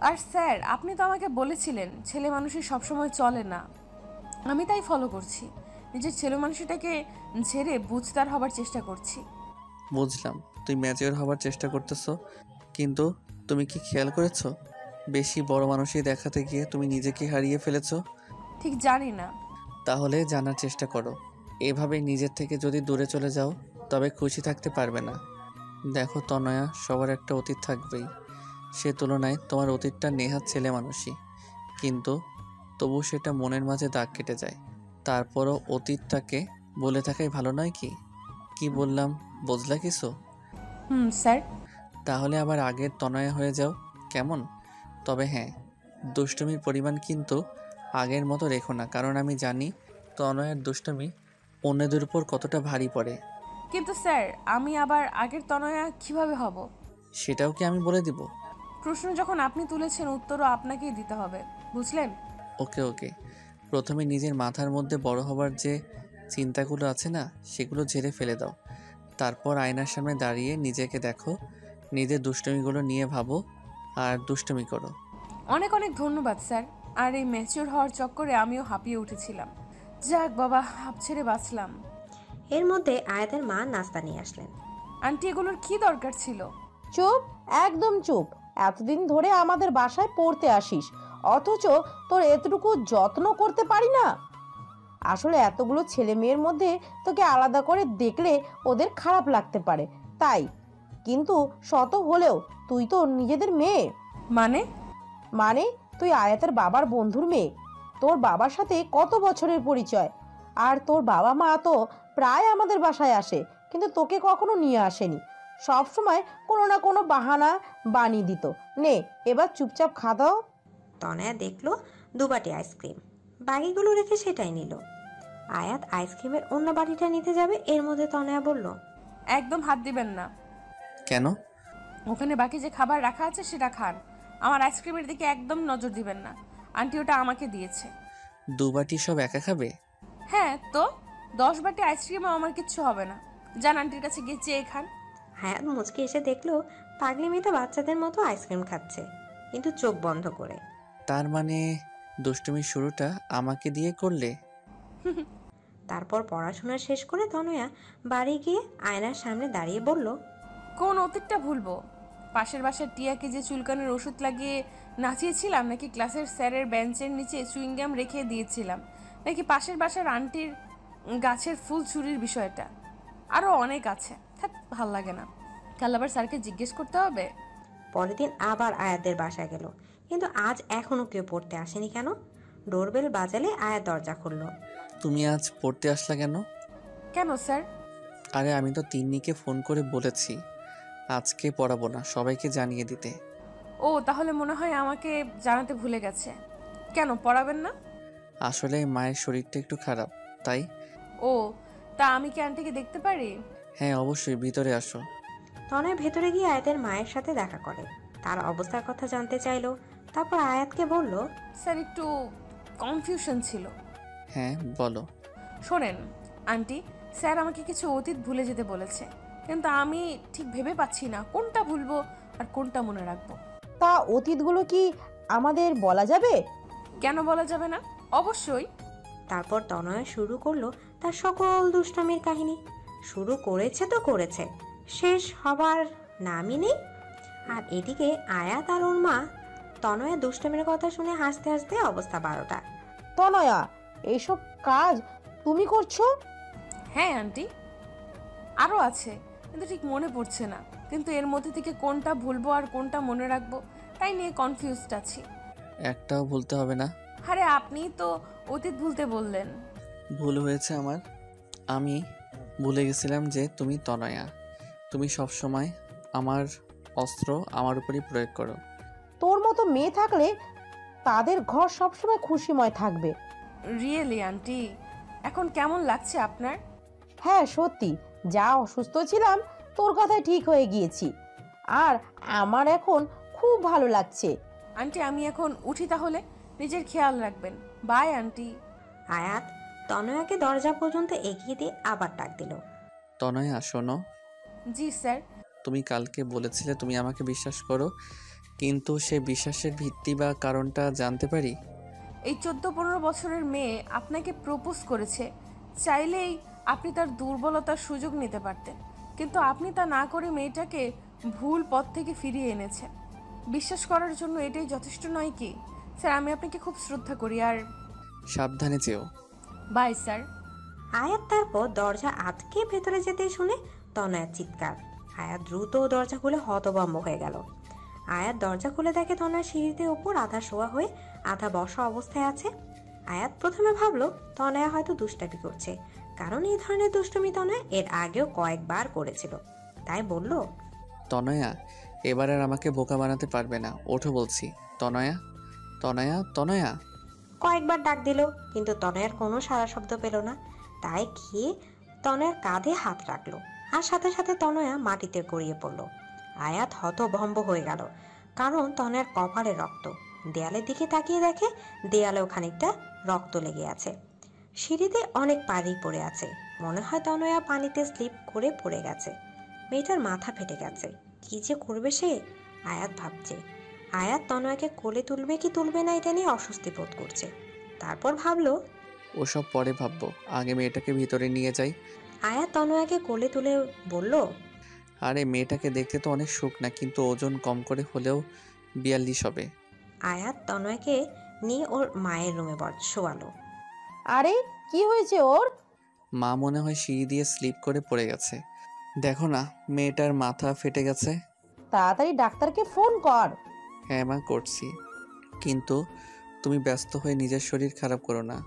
আর স্যার, আপনি তো আমাকে বলেছিলেন ছেলে মানুষই সবসময় চলে না। আমি তাই ফলো করছি। নিজের ছেলে মানুষটাকে ঝেড়ে বুঝদার হবার চেষ্টা করছি। বুঝলাম তুই ম্যাচিওর হবার চেষ্টা করতেছো, কিন্তু তুমি কি খেয়াল করেছো বেশি বড় মানুষই দেখাতে গিয়ে তুমি নিজেকে হারিয়ে ফেলেছো? ঠিক জানি না। তাহলে জানার চেষ্টা করো। এভাবে নিজের থেকে যদি দূরে চলে যাও তবে খুশি থাকতে পারবে না। দেখো তনয়া, সবার একটা অতীত থাকবেই। সে তুলনায় তোমার অতীতটা নেহাত ছেলে মানুষই, কিন্তু তবু সেটা মনের মাঝে দাগ কেটে যায়। তারপরও অতীতটাকে বলে থাকাই ভালো নয় কি? কি বললাম বুঝলা কিছু? স্যার। তাহলে আবার আগের তনয়া হয়ে যাও, কেমন? তবে হ্যাঁ, দুষ্টুমির পরিমাণ কিন্তু আগের মতো রেখো না, কারণ আমি জানি তনয়ের দুষ্টুমি অন্যদের উপর কতটা ভারী পড়ে। কিন্তু স্যার, আমি আবার আগের তনয়া কিভাবে হব? সেটাও কি আমি বলে দিব? প্রশ্ন যখন আপনি তুলেছেন, উত্তরও আপনাকেই দিতে হবে, বুঝলেন? ওকে ওকে, প্রথমে নিজের মাথার মধ্যে বড় হবার যে চিন্তাগুলো আছে না, সেগুলো ঝেড়ে ফেলে দাও। তারপর আয়নার সামনে দাঁড়িয়ে নিজেকে দেখো, নিজের দুষ্টুমিগুলো নিয়ে ভাবো আর দুষ্টুমি করো। অনেক অনেক ধন্যবাদ স্যার। আর এই ম্যাচিওর হওয়ার চক্করে আমিও হাঁপিয়ে উঠেছিলাম। যাক বাবা, হাঁপ ছেড়ে বাঁচলাম। এর মধ্যে আয়াতের মা নাস্তা নিয়ে আসলেন। আন্টি, এগুলোর কি দরকার ছিল? চুপ, একদম চুপ। এতদিন ধরে আমাদের বাসায় পড়তে আসিস, অথচ তোর এতটুকু যত্ন করতে পারি না। আসলে এতগুলো ছেলে মেয়ের মধ্যে তোকে আলাদা করে দেখলে ওদের খারাপ লাগতে পারে, তাই। কিন্তু শত হলেও তুই তো নিজেদের মেয়ে। মানে? মানে তুই আয়াতের বাবার বন্ধুর মেয়ে। তোর বাবার সাথে কত বছরের পরিচয়। আর তোর বাবা মা তো প্রায় আমাদের বাসায় আসে, কিন্তু তোকে কখনো নিয়ে আসেনি। সব সময় কোনো না কোনো বাহানা বানিয়ে দিত। নে, এবার চুপচাপ খাওয়া দাও। তনয়া দেখলো 2 বাটি আইসক্রিম, বাকিগুলো রেখে সেটাই নিল। আয়াত আইসক্রিমের অন্য বাটিটা নিতে যাবে, এর মধ্যে তনয়া বলল, একদম হাত দিবেন না। কেন? ওখানে বাকি যে খাবার রাখা আছে সেটা খান, আমার আইসক্রিমের দিকে একদম নজর দিবেন না। আন্টি ওটা আমাকে দিয়েছে। 2 বাটি সব একা খাবে? হ্যাঁ তো, 10 বাটি আইসক্রিমও আমার কিচ্ছু হবে না। যান আন্টির কাছে গিয়ে চেয়ে খান। হায়াত মুচকে এসে দেখলো পাগলি মেয়েটা বাচ্চাদের মতো আইসক্রিম খাচ্ছে, কিন্তু চোখ বন্ধ করে। তার মানে দুষ্টুমির শুরুটা আমাকে দিয়ে করলে? তারপর পড়াশোনা শেষ করে তনয়া বাড়ি গিয়ে আয়নার সামনে দাঁড়িয়ে বলল, কোন অতীতটা ভুলবো? পাশের বাসার টিয়াকে যে চুলকানের ওষুধ লাগিয়ে নাচিয়েছিলাম, নাকি ক্লাসের স্যারের বেঞ্চের নিচে চুইংগাম রেখে দিয়েছিলাম, নাকি পাশের বাসার আন্টির গাছের ফুল চুরির বিষয়টা? আরও অনেক আছে, থাক ভাল লাগে না। কাল আবার স্যারকে জিজ্ঞেস করতে হবে। পরের দিন আবার আয়াতদের বাসায় গেল, কিন্তু আজ এখনো কেউ পড়তে আসেনি কেন? ডোরবেল বাজালে আয়াত দরজা খুলল। তুমি আজ পড়তে আসলা কেন? কেন স্যার? আরে আমি তো তিন্নিকে ফোন করে বলেছি আজকে পড়াবো না, সবাইকে জানিয়ে দিতে। ও, তাহলে মনে হয় আমাকে জানাতে ভুলে গেছে। কেন পড়াবেন না? আসলে মায়ের শরীরটা একটু খারাপ, তাই। ও, তা আমি কি আন্টিকে দেখতে পারি? হ্যাঁ অবশ্যই, ভিতরে আসো। তনয় ভেতরে গিয়ে আয়াতের মায়ের সাথে দেখা করে, তার অবস্থার কথা জানতে চাইলো। তারপর আয়াতকে বলল, স্যার একটু কনফিউশন ছিল। হ্যাঁ বলো। শোনেন আন্টি, স্যার আমাকে কিছু অতীত ভুলে যেতে বলেছে, কিন্তু আমি ঠিক ভেবে পাচ্ছি না কোনটা ভুলবো আর কোনটা মনে রাখবো। তা অতীতগুলো কি আমাদের বলা যাবে? কেন বলা যাবে না? অবশ্যই। তারপর তনয় শুরু করলো তার সকল দুষ্টামির কাহিনী। শুরু করেছে তো করেছে, শেষ হবার নামই নেই। আর এদিকে আয়াত আর ওর মা তনয়ের দুষ্টামির কথা শুনে হাসতে হাসতে অবস্থা 12টা। তনয়া, এইসব কাজ তুমি করছো? হ্যাঁ আন্টি, আরও আছে, কিন্তু ঠিক মনে পড়ছে না। কিন্তু এর মধ্যে থেকে কোনটা ভুলবো আর কোনটা মনে রাখবো তাই নিয়ে কনফিউজড আছি। একটাও ভুলতে হবে না। আরে আপনিই তো অতীত ভুলতে বললেন। ভুল হয়েছে আমার। আমি ভুলে গেছিলাম যে তুমি তনয়া। তুমি সব সময় আমার অস্ত্র আমার উপরই প্রয়োগ করো। তোর মতো মেয়ে থাকলে তাদের ঘর সবসময় খুশিময় থাকবে। রিয়েলি আন্টি, এখন কেমন লাগছে আপনার? হ্যাঁ সত্যি, যা অসুস্থ ছিলাম তোর কথায় ঠিক হয়ে গিয়েছি। আর আমার এখন খুব ভালো লাগছে। আন্টি আমি এখন উঠি তাহলে, নিজের খেয়াল রাখবেন। By aunty. আয়াত তনয়াকে দরজা পর্যন্ত এগিয়ে দিয়ে আবার ডাক দিল, তনয়া শোনো। জি স্যার। তুমি কালকে বলেছিলে তুমি আমাকে বিশ্বাস করো, কিন্তু সে বিশ্বাসের ভিত্তি বা কারণটা জানতে পারি? এই 14-15 বছরের মেয়ে আপনাকে প্রপোজ করেছে, চাইলেই আপনি তার দুর্বলতার সুযোগ নিতে পারতেন, কিন্তু আপনি তা না করে মেয়েটাকে ভুল পথ থেকে ফিরিয়ে এনেছেন। বিশ্বাস করার জন্য এটাই যথেষ্ট নয় কি? স্যার আমি আপনাকে খুব শ্রদ্ধা করি। আর সাবধানে যেও। Bye sir. আয়াত তারপর দরজা আটকে ভেতরে যেতে শুনে তনয়ার চিৎকার। আয়াত দ্রুত দরজা খুলে হতভম্ব হয়ে গেল। আয়াত দরজা খুলে দেখে তনয়া সিঁড়িতে ওপর আধা শোয়া হয়ে আধা বসা অবস্থায় আছে। আয়াত প্রথমে ভাবলো তনয়া হয়তো দুষ্টামি করছে, কারণ এই ধরনের দুষ্টুমি তনয়া এর আগেও কয়েকবার করেছিল। তাই বলল, তনয়া এবার আর আমাকে বোকা বানাতে পারবে না, ওঠো বলছি। তনয়া তনয়া তনয়া। কয়েকবার ডাক দিল, কিন্তু তনয়ার কোনো সাড়া শব্দ পেল না। তাই গিয়ে তনয়ার কাঁধে হাত রাখলো, আর সাথে সাথে তনয়া মাটিতে গড়িয়ে পড়ল। আয়াত হতভম্ব হয়ে গেল, কারণ তনয়ার কপালে রক্ত, দেয়ালের দিকে তাকিয়ে দেখে দেয়ালেও খানিকটা রক্ত লেগে আছে। সিঁড়িতে অনেক পানি পড়ে আছে, মনে হয় তনয়া পানিতে স্লিপ করে পড়ে গেছে। মেয়েটার মাথা ফেটে গেছে, কি যে করবে সে। আয়াত ভাবছে। আয়াত তনয়াকে কোলে তুলবে কি তুলবে না এটা নিয়ে অস্বস্তি বোধ করছে। তারপর ভাবলো ওসব পরে ভাববো, আগে মেয়েটাকে ভিতরে নিয়ে যাই। আয়াত তনয়াকে কোলে তুলে বলল, আরে মেয়েটাকে দেখতে তো অনেক শুকনা, কিন্তু ওজন কম করে হলেও 42 হবে। আয়াত তনয়াকে নিয়ে ওর মায়ের রুমে শোয়ালো। আরে কি হয়েছে ওর? মা মনে হয় সিঁড়ি দিয়ে স্লিপ করে পড়ে গেছে। দেখো না, মেয়েটার মাথা ফেটে গেছে। তাড়াতাড়ি ডাক্তারকে ফোন কর। হ্যাঁ মা, করছি, কিন্তু তুমি ব্যস্ত হয়ে নিজের শরীর খারাপ করো না।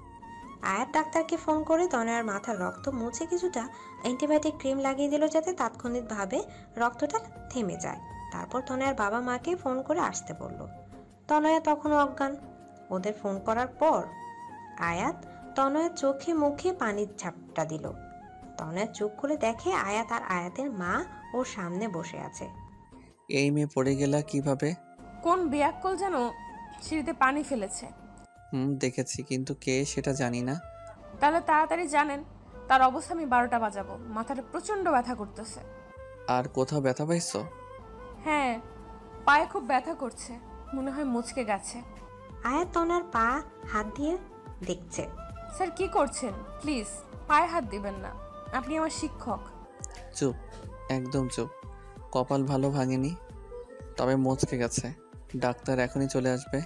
আয়াত ডাক্তারকে ফোন করে তনয়ার মাথার রক্ত মুছে কিছুটা অ্যান্টিবায়োটিক ক্রিম লাগিয়ে দিল, যাতে তাৎক্ষণিকভাবে রক্তটা থেমে যায়। তারপর তনয়ার বাবা মাকে ফোন করে আসতে বলল। তনয়া তখনও অজ্ঞান। ওদের ফোন করার পর আয়াত তনয়ার চোখে মুখে পানির ঝাপটা দিল। তনয়া চোখ খুলে দেখে আয়াত আর আয়াতের মা ওর সামনে বসে আছে। এই মেয়ে পড়ে গেলা কিভাবে? কোন বেয়াক্কল যেন সিঁড়িতে পানি ফেলেছে। দেখেছি, কিন্তু কে সেটা জানি না। তাহলে তাড়াতাড়ি জানেন। তার অবস্থা আমি 12টা বাজাবো। মাথাটা প্রচন্ড ব্যথা করতেছে। আর কোথাও ব্যথা পাইছো? হ্যাঁ, পায়ে খুব ব্যথা করছে, মনে হয় মুচকে গেছে। আয়াত তনয়ার পা হাত দিয়ে দেখছে। স্যার কি করছেন? প্লিজ পায়ে হাত দিবেন না, আপনি আমার শিক্ষক। চুপ, একদম চুপ। কপাল ভালো ভাঙেনি, তবে মচকে গেছে। ডাক্তার এখনই চলে আসবে।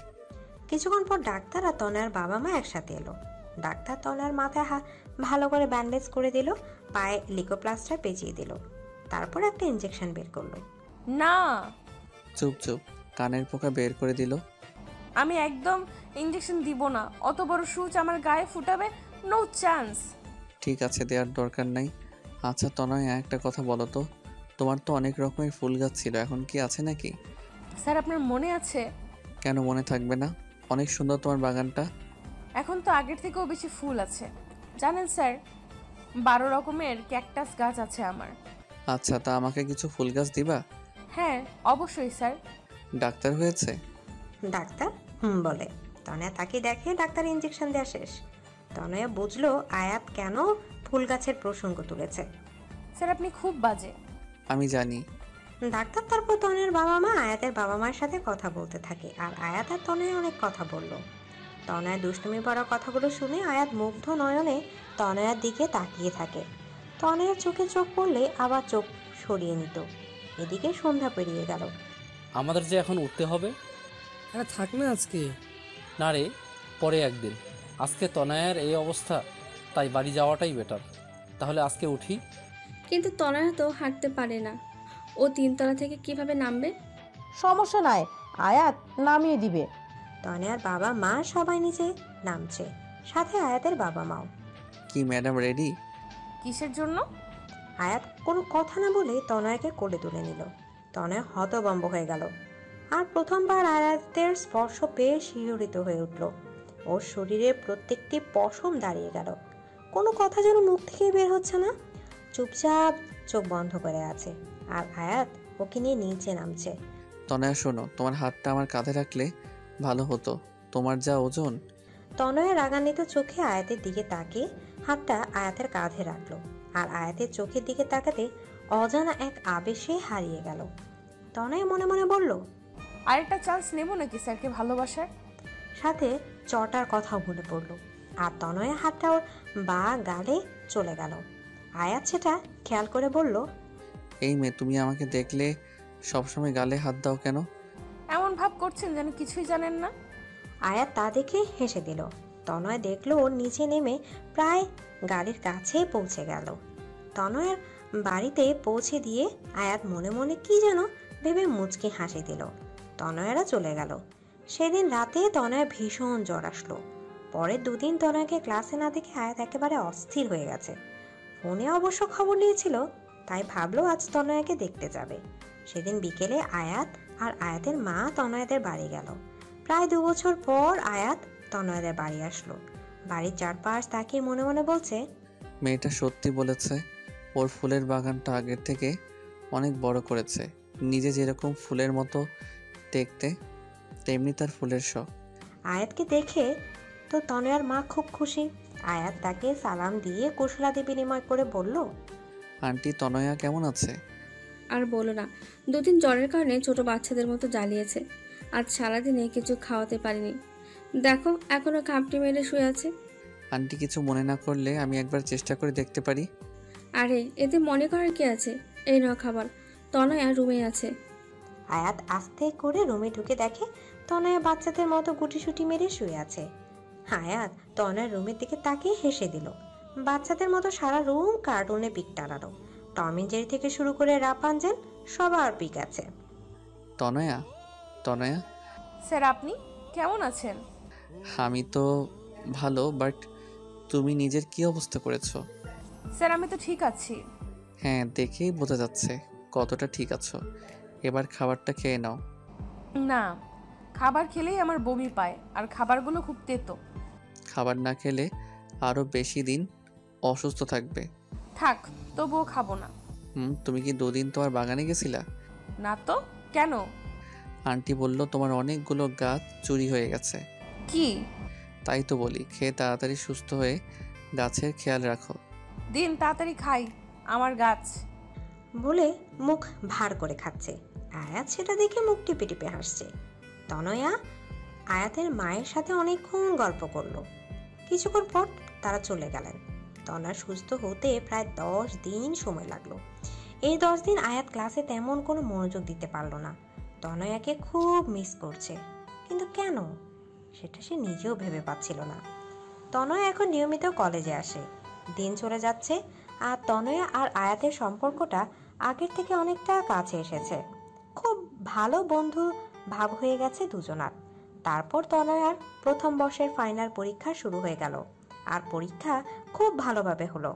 কিছুক্ষণ পর ডাক্তার আর তনয়ার বাবা মা একসাথে এলো। ডাক্তার তনয়ার মাথায় ভালো করে ব্যান্ডেজ করে দিল, পায়ে লিকোপ্লাস্টার পেঁচিয়ে দিল, তারপর একটা ইঞ্জেকশন বের করলো। না, চুপ চুপ, কানের পোকা বের করে দিল। আমি একদম ইঞ্জেকশন দিব না। অত বড় সূচ আমার গায়ে ফুটাবে, নো চান্স। ঠিক আছে, দেওয়ার দরকার নাই। আচ্ছা তনয়, একটা কথা বলো তো, তোমার তো অনেক রকমের ফুল গাছ ছিল, এখন কি আছে নাকি? স্যার আপনার মনে আছে? কেন মনে থাকবে না? অনেক সুন্দর তোমার বাগানটা। এখন তো আগের থেকেও বেশি ফুল আছে। জানেন স্যার, 12 রকমের ক্যাকটাস গাছ আছে আমার। আচ্ছা, তা আমাকে কিছু ফুল গাছ দিবা? হ্যাঁ অবশ্যই স্যার। ডাক্তার হয়েছে? ডাক্তার বলে। তনয়া তাকে দেখে ডাক্তার ইঞ্জেকশন দেওয়া শেষ। তনয়া বুঝলো আয়াত কেন ফুল গাছের প্রসঙ্গ তুলেছে। স্যার আপনি খুব বাজে। আমি জানি। ডাক্তার তারপর তনয়ার বাবা মা আয়াতের বাবা মায়ের সাথে কথা বলতে থাকে, আর আয়াত আর তনয়া অনেক কথা বলল। তনয়া দুষ্টুমি ভরা কথাগুলো শুনে আয়াত মুগ্ধ নয়নে তনয়ার দিকে তাকিয়ে থাকে। তনয়ার চোখে চোখ পড়লে আবার চোখ সরিয়ে নিত। এদিকে সন্ধ্যা পেরিয়ে গেল। আমাদের যে এখন উঠতে হবে। আরে থাক না আজকে। না রে, পরে একদিন। আজকে তনয়ার এই অবস্থা, তাই বাড়ি যাওয়াটাই বেটার। তাহলে আজকে উঠি। কিন্তু তনয়া তো হাঁটতে পারে না, ও 3 তলা থেকে কিভাবে নামবে? সমস্যা নাই, আয়াত নামিয়ে দিবে। তনয়ার বাবা মা সবাই নিচে নামছে, সাথে আয়াতের বাবা মাও। কি ম্যাডাম রেডি? কিসের জন্য? আয়াত কোনো কথা না বলে তনয়াকে কোলে তুলে নিল। তনয়া হতভম্ব হয়ে গেল, আর প্রথমবার আয়াতের স্পর্শ পেয়ে শিহরিত হয়ে উঠল। ওর শরীরের প্রত্যেকটি পশম দাঁড়িয়ে গেল। কোনো কথা যেন মুখ থেকে বের হচ্ছে না, চুপচাপ চোখ বন্ধ করে আছে। আর আয়াত ওকে নিয়ে নিচে নামছে। তনয়া শোনো, তোমার হাতটা আমার কাঁধে রাখলে ভালো হতো, তোমার যা ওজন। তনয়া রাগান্বিত চোখে আয়াতের দিকে তাকিয়ে হাতটা আয়াতের কাঁধে রাখলো, আর আয়াতের চোখের দিকে তাকাতে অজানা এক আবেশে হারিয়ে গেল। তনয়া মনে মনে বলল, আরেকটা চান্স নেব নাকি স্যারকে ভালোবাসার? সাথে চটার কথাও মনে পড়ল। আর তনয়া হাতটা ওর বা গালে চলে গেল। আয়াত সেটা খেয়াল করে বলল, এই মেয়ে, তুমি আমাকে দেখলে সবসময় গালে হাত দাও কেন? এমন ভাব করছেন যেন কিছুই জানেন না। আয়াত তা দেখে হেসে দিল। তনয় দেখলো ওর নিচে নেমে প্রায় গাড়ির কাছে পৌঁছে গেল। তনয়ের বাড়িতে পৌঁছে দিয়ে আয়াত মনে মনে কি যেন ভেবে মুচকি হাসি দিল। তনয়েরা চলে গেল। সেদিন রাতে তনয় ভীষণ জ্বর আসলো। পরের 2 দিন তনয়কে ক্লাসে না দেখে আয়াত একেবারে অস্থির হয়ে গেছে। ফোনে অবশ্য খবর নিয়েছিল, তাই ভাবলো আজ তনয়াকে দেখতে যাবে। সেদিন বিকেলে আয়াত আর আয়াতের মা তনয়াদের বাড়ি গেল। প্রায় 2 বছর পর আয়াত তনয়াদের বাড়ি আসলো। বাড়ির চারপাশ তাকিয়ে মনে মনে বলছে, মেয়েটা সত্যি বলেছে, ওর ফুলের বাগানটা আগের থেকে অনেক বড় করেছে। নিজে যেরকম ফুলের মতো দেখতে, তেমনি তার ফুলের শখ। আয়াতকে দেখে তো তনয়ার মা খুব খুশি। আয়াত তাকে সালাম দিয়ে কুশলাদি বিনিময় করে বলল, আন্টি তনয়া কেমন আছে? আর বলো না, দুদিন জ্বরের কারণে ছোট বাচ্চাদের মতো জ্বালিয়েছে। আজ সারাদিনে কিছু খাওয়াতে পারিনি। দেখো এখনো কাঁপটি মেরে শুয়ে আছে। আন্টি কিছু মনে না করলে আমি একবার চেষ্টা করে দেখতে পারি? আরে এতে মনে করার কি আছে, এই নাও খাবার। তনয়া রুমে আছে। আয়াত আস্তে করে রুমে ঢুকে দেখে তনয়া বাচ্চাদের মতো গুটিসুটি মেরে শুয়ে আছে। আয়াত তনয়ার রুমের দিকে তাকিয়ে হেসে দিল। বাচ্চাদের মতো সারা রুম কার্টুনে পিক টানানো। টম এন্ড জেরি থেকে শুরু করে রাপাঞ্জেল সবার পিক আছে। তনয়া, তনয়া। স্যার আপনি কেমন আছেন? আমি তো ভালো, বাট তুমি নিজের কি অবস্থা করেছো? স্যার আমি তো ঠিক আছি। হ্যাঁ, দেখেই বোঝা যাচ্ছে কতটা ঠিক আছো। এবার খাবারটা খেয়ে নাও। না, খাবার খেলেই আমার বমি পায়, আর খাবারগুলো খুব তেতো। খাবার না খেলে আরও বেশি দিন অসুস্থ থাকবে। থাক, তবুও খাবো না। তুমি কি 2 দিন তোমার বাগানে গেছিলা? না তো, কেন? আন্টি বলল তোমার অনেকগুলো গাছ চুরি হয়ে গেছে। কি? তাই তো বলি, খেয়ে তাড়াতাড়ি সুস্থ হয়ে গাছের খেয়াল রাখো। দিন তাড়াতাড়ি খাই, আমার গাছ। বলে মুখ ভার করে খাচ্ছে। আয়াত সেটা দেখে মুখ টিপে টিপে হাসছে। তনয়া আয়াতের মায়ের সাথে অনেকক্ষণ গল্প করলো। কিছুক্ষণ পর তারা চলে গেলেন। তনয়া সুস্থ হতে প্রায় 10 দিন সময় লাগলো। এই 10 দিন আয়াত ক্লাসে তেমন কোনো মনোযোগ দিতে পারলো না। তনয়াকে খুব মিস করছে, কিন্তু কেন সেটা সে নিজেও ভেবে পাচ্ছিল না। তনয়া এখন নিয়মিত কলেজে আসে। দিন চলে যাচ্ছে আর তনয়া আর আয়াতের সম্পর্কটা আগের থেকে অনেকটা কাছে এসেছে। খুব ভালো বন্ধু ভাব হয়ে গেছে দুজনার। তারপর তনয়ার প্রথম বর্ষের ফাইনাল পরীক্ষা শুরু হয়ে গেল, আর পরীক্ষা খুব ভালোভাবে হলো।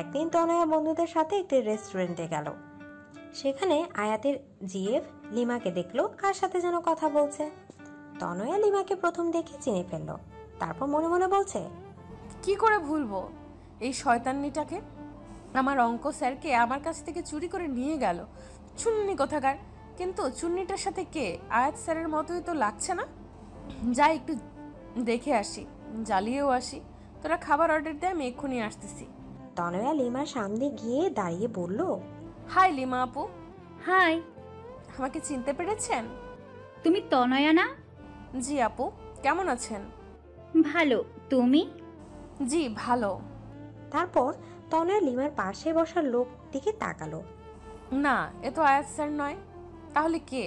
একদিন তনয়া বন্ধুদের সাথে একটি রেস্টুরেন্টে গেল। সেখানে আয়াতের জিএফ লিমাকে দেখলো কার সাথে যেন কথা বলছে। তনয়া লিমাকে প্রথম দেখে চিনে ফেললো। তারপর মনে মনে বলছে, কি করে ভুলবো এই শয়তান্নিটাকে? আমার অঙ্ক স্যারকে আমার কাছ থেকে চুরি করে নিয়ে গেল, চুন্নি কোথাকার। কিন্তু চুন্নিটার সাথে কে? আয়াত স্যারের মতোই তো লাগছে না। যাই একটু দেখে আসি, জ্বালিয়েও আসি। তোরা খাবার অর্ডার দে, আমি এক্ষুনি আসতেছি। তনয়া লিমার সামনে গিয়ে দাঁড়িয়ে বলল, হাই লিমা আপু। হাই, আমাকে চিনতে পেরেছেন? তুমি তনয়া না? জি আপু, কেমন আছেন? ভালো, তুমি? জি ভালো। তারপর তনয়া লিমার পাশে বসার লোক দিকে তাকালো। না, এ তো আয়াত স্যার নয়। তাহলে কে?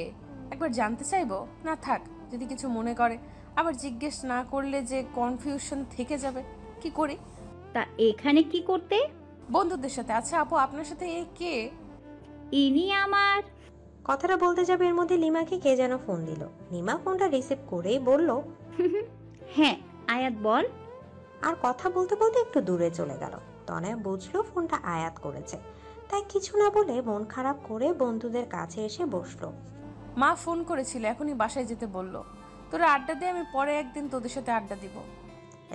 একবার জানতে চাইবো? না থাক, যদি কিছু মনে করে আবার জিজ্ঞেস না করলে যে কনফিউশন থেকে যাবে। কি করি? তা এখানে কি করতে? বন্ধুদের সাথে। আচ্ছা আপু, আপনার সাথে এ কে? ইনি আমার। কথাটা বলতে যাবে এর মধ্যে লিমাকে কে যেন ফোন দিল। লিমা ফোনটা রিসিভ করেই বলল, হ্যাঁ আয়াত বল। আর কথা বলতে বলতে একটু দূরে চলে গেল। তনয়া বুঝলো ফোনটা আয়াত করেছে, তাই কিছু না বলে মন খারাপ করে বন্ধুদের কাছে এসে বসলো। মা ফোন করেছিল, এখনই বাসায় যেতে বলল। তোরা আড্ডা দে, আমি পরে একদিন তোদের সাথে আড্ডা দিব।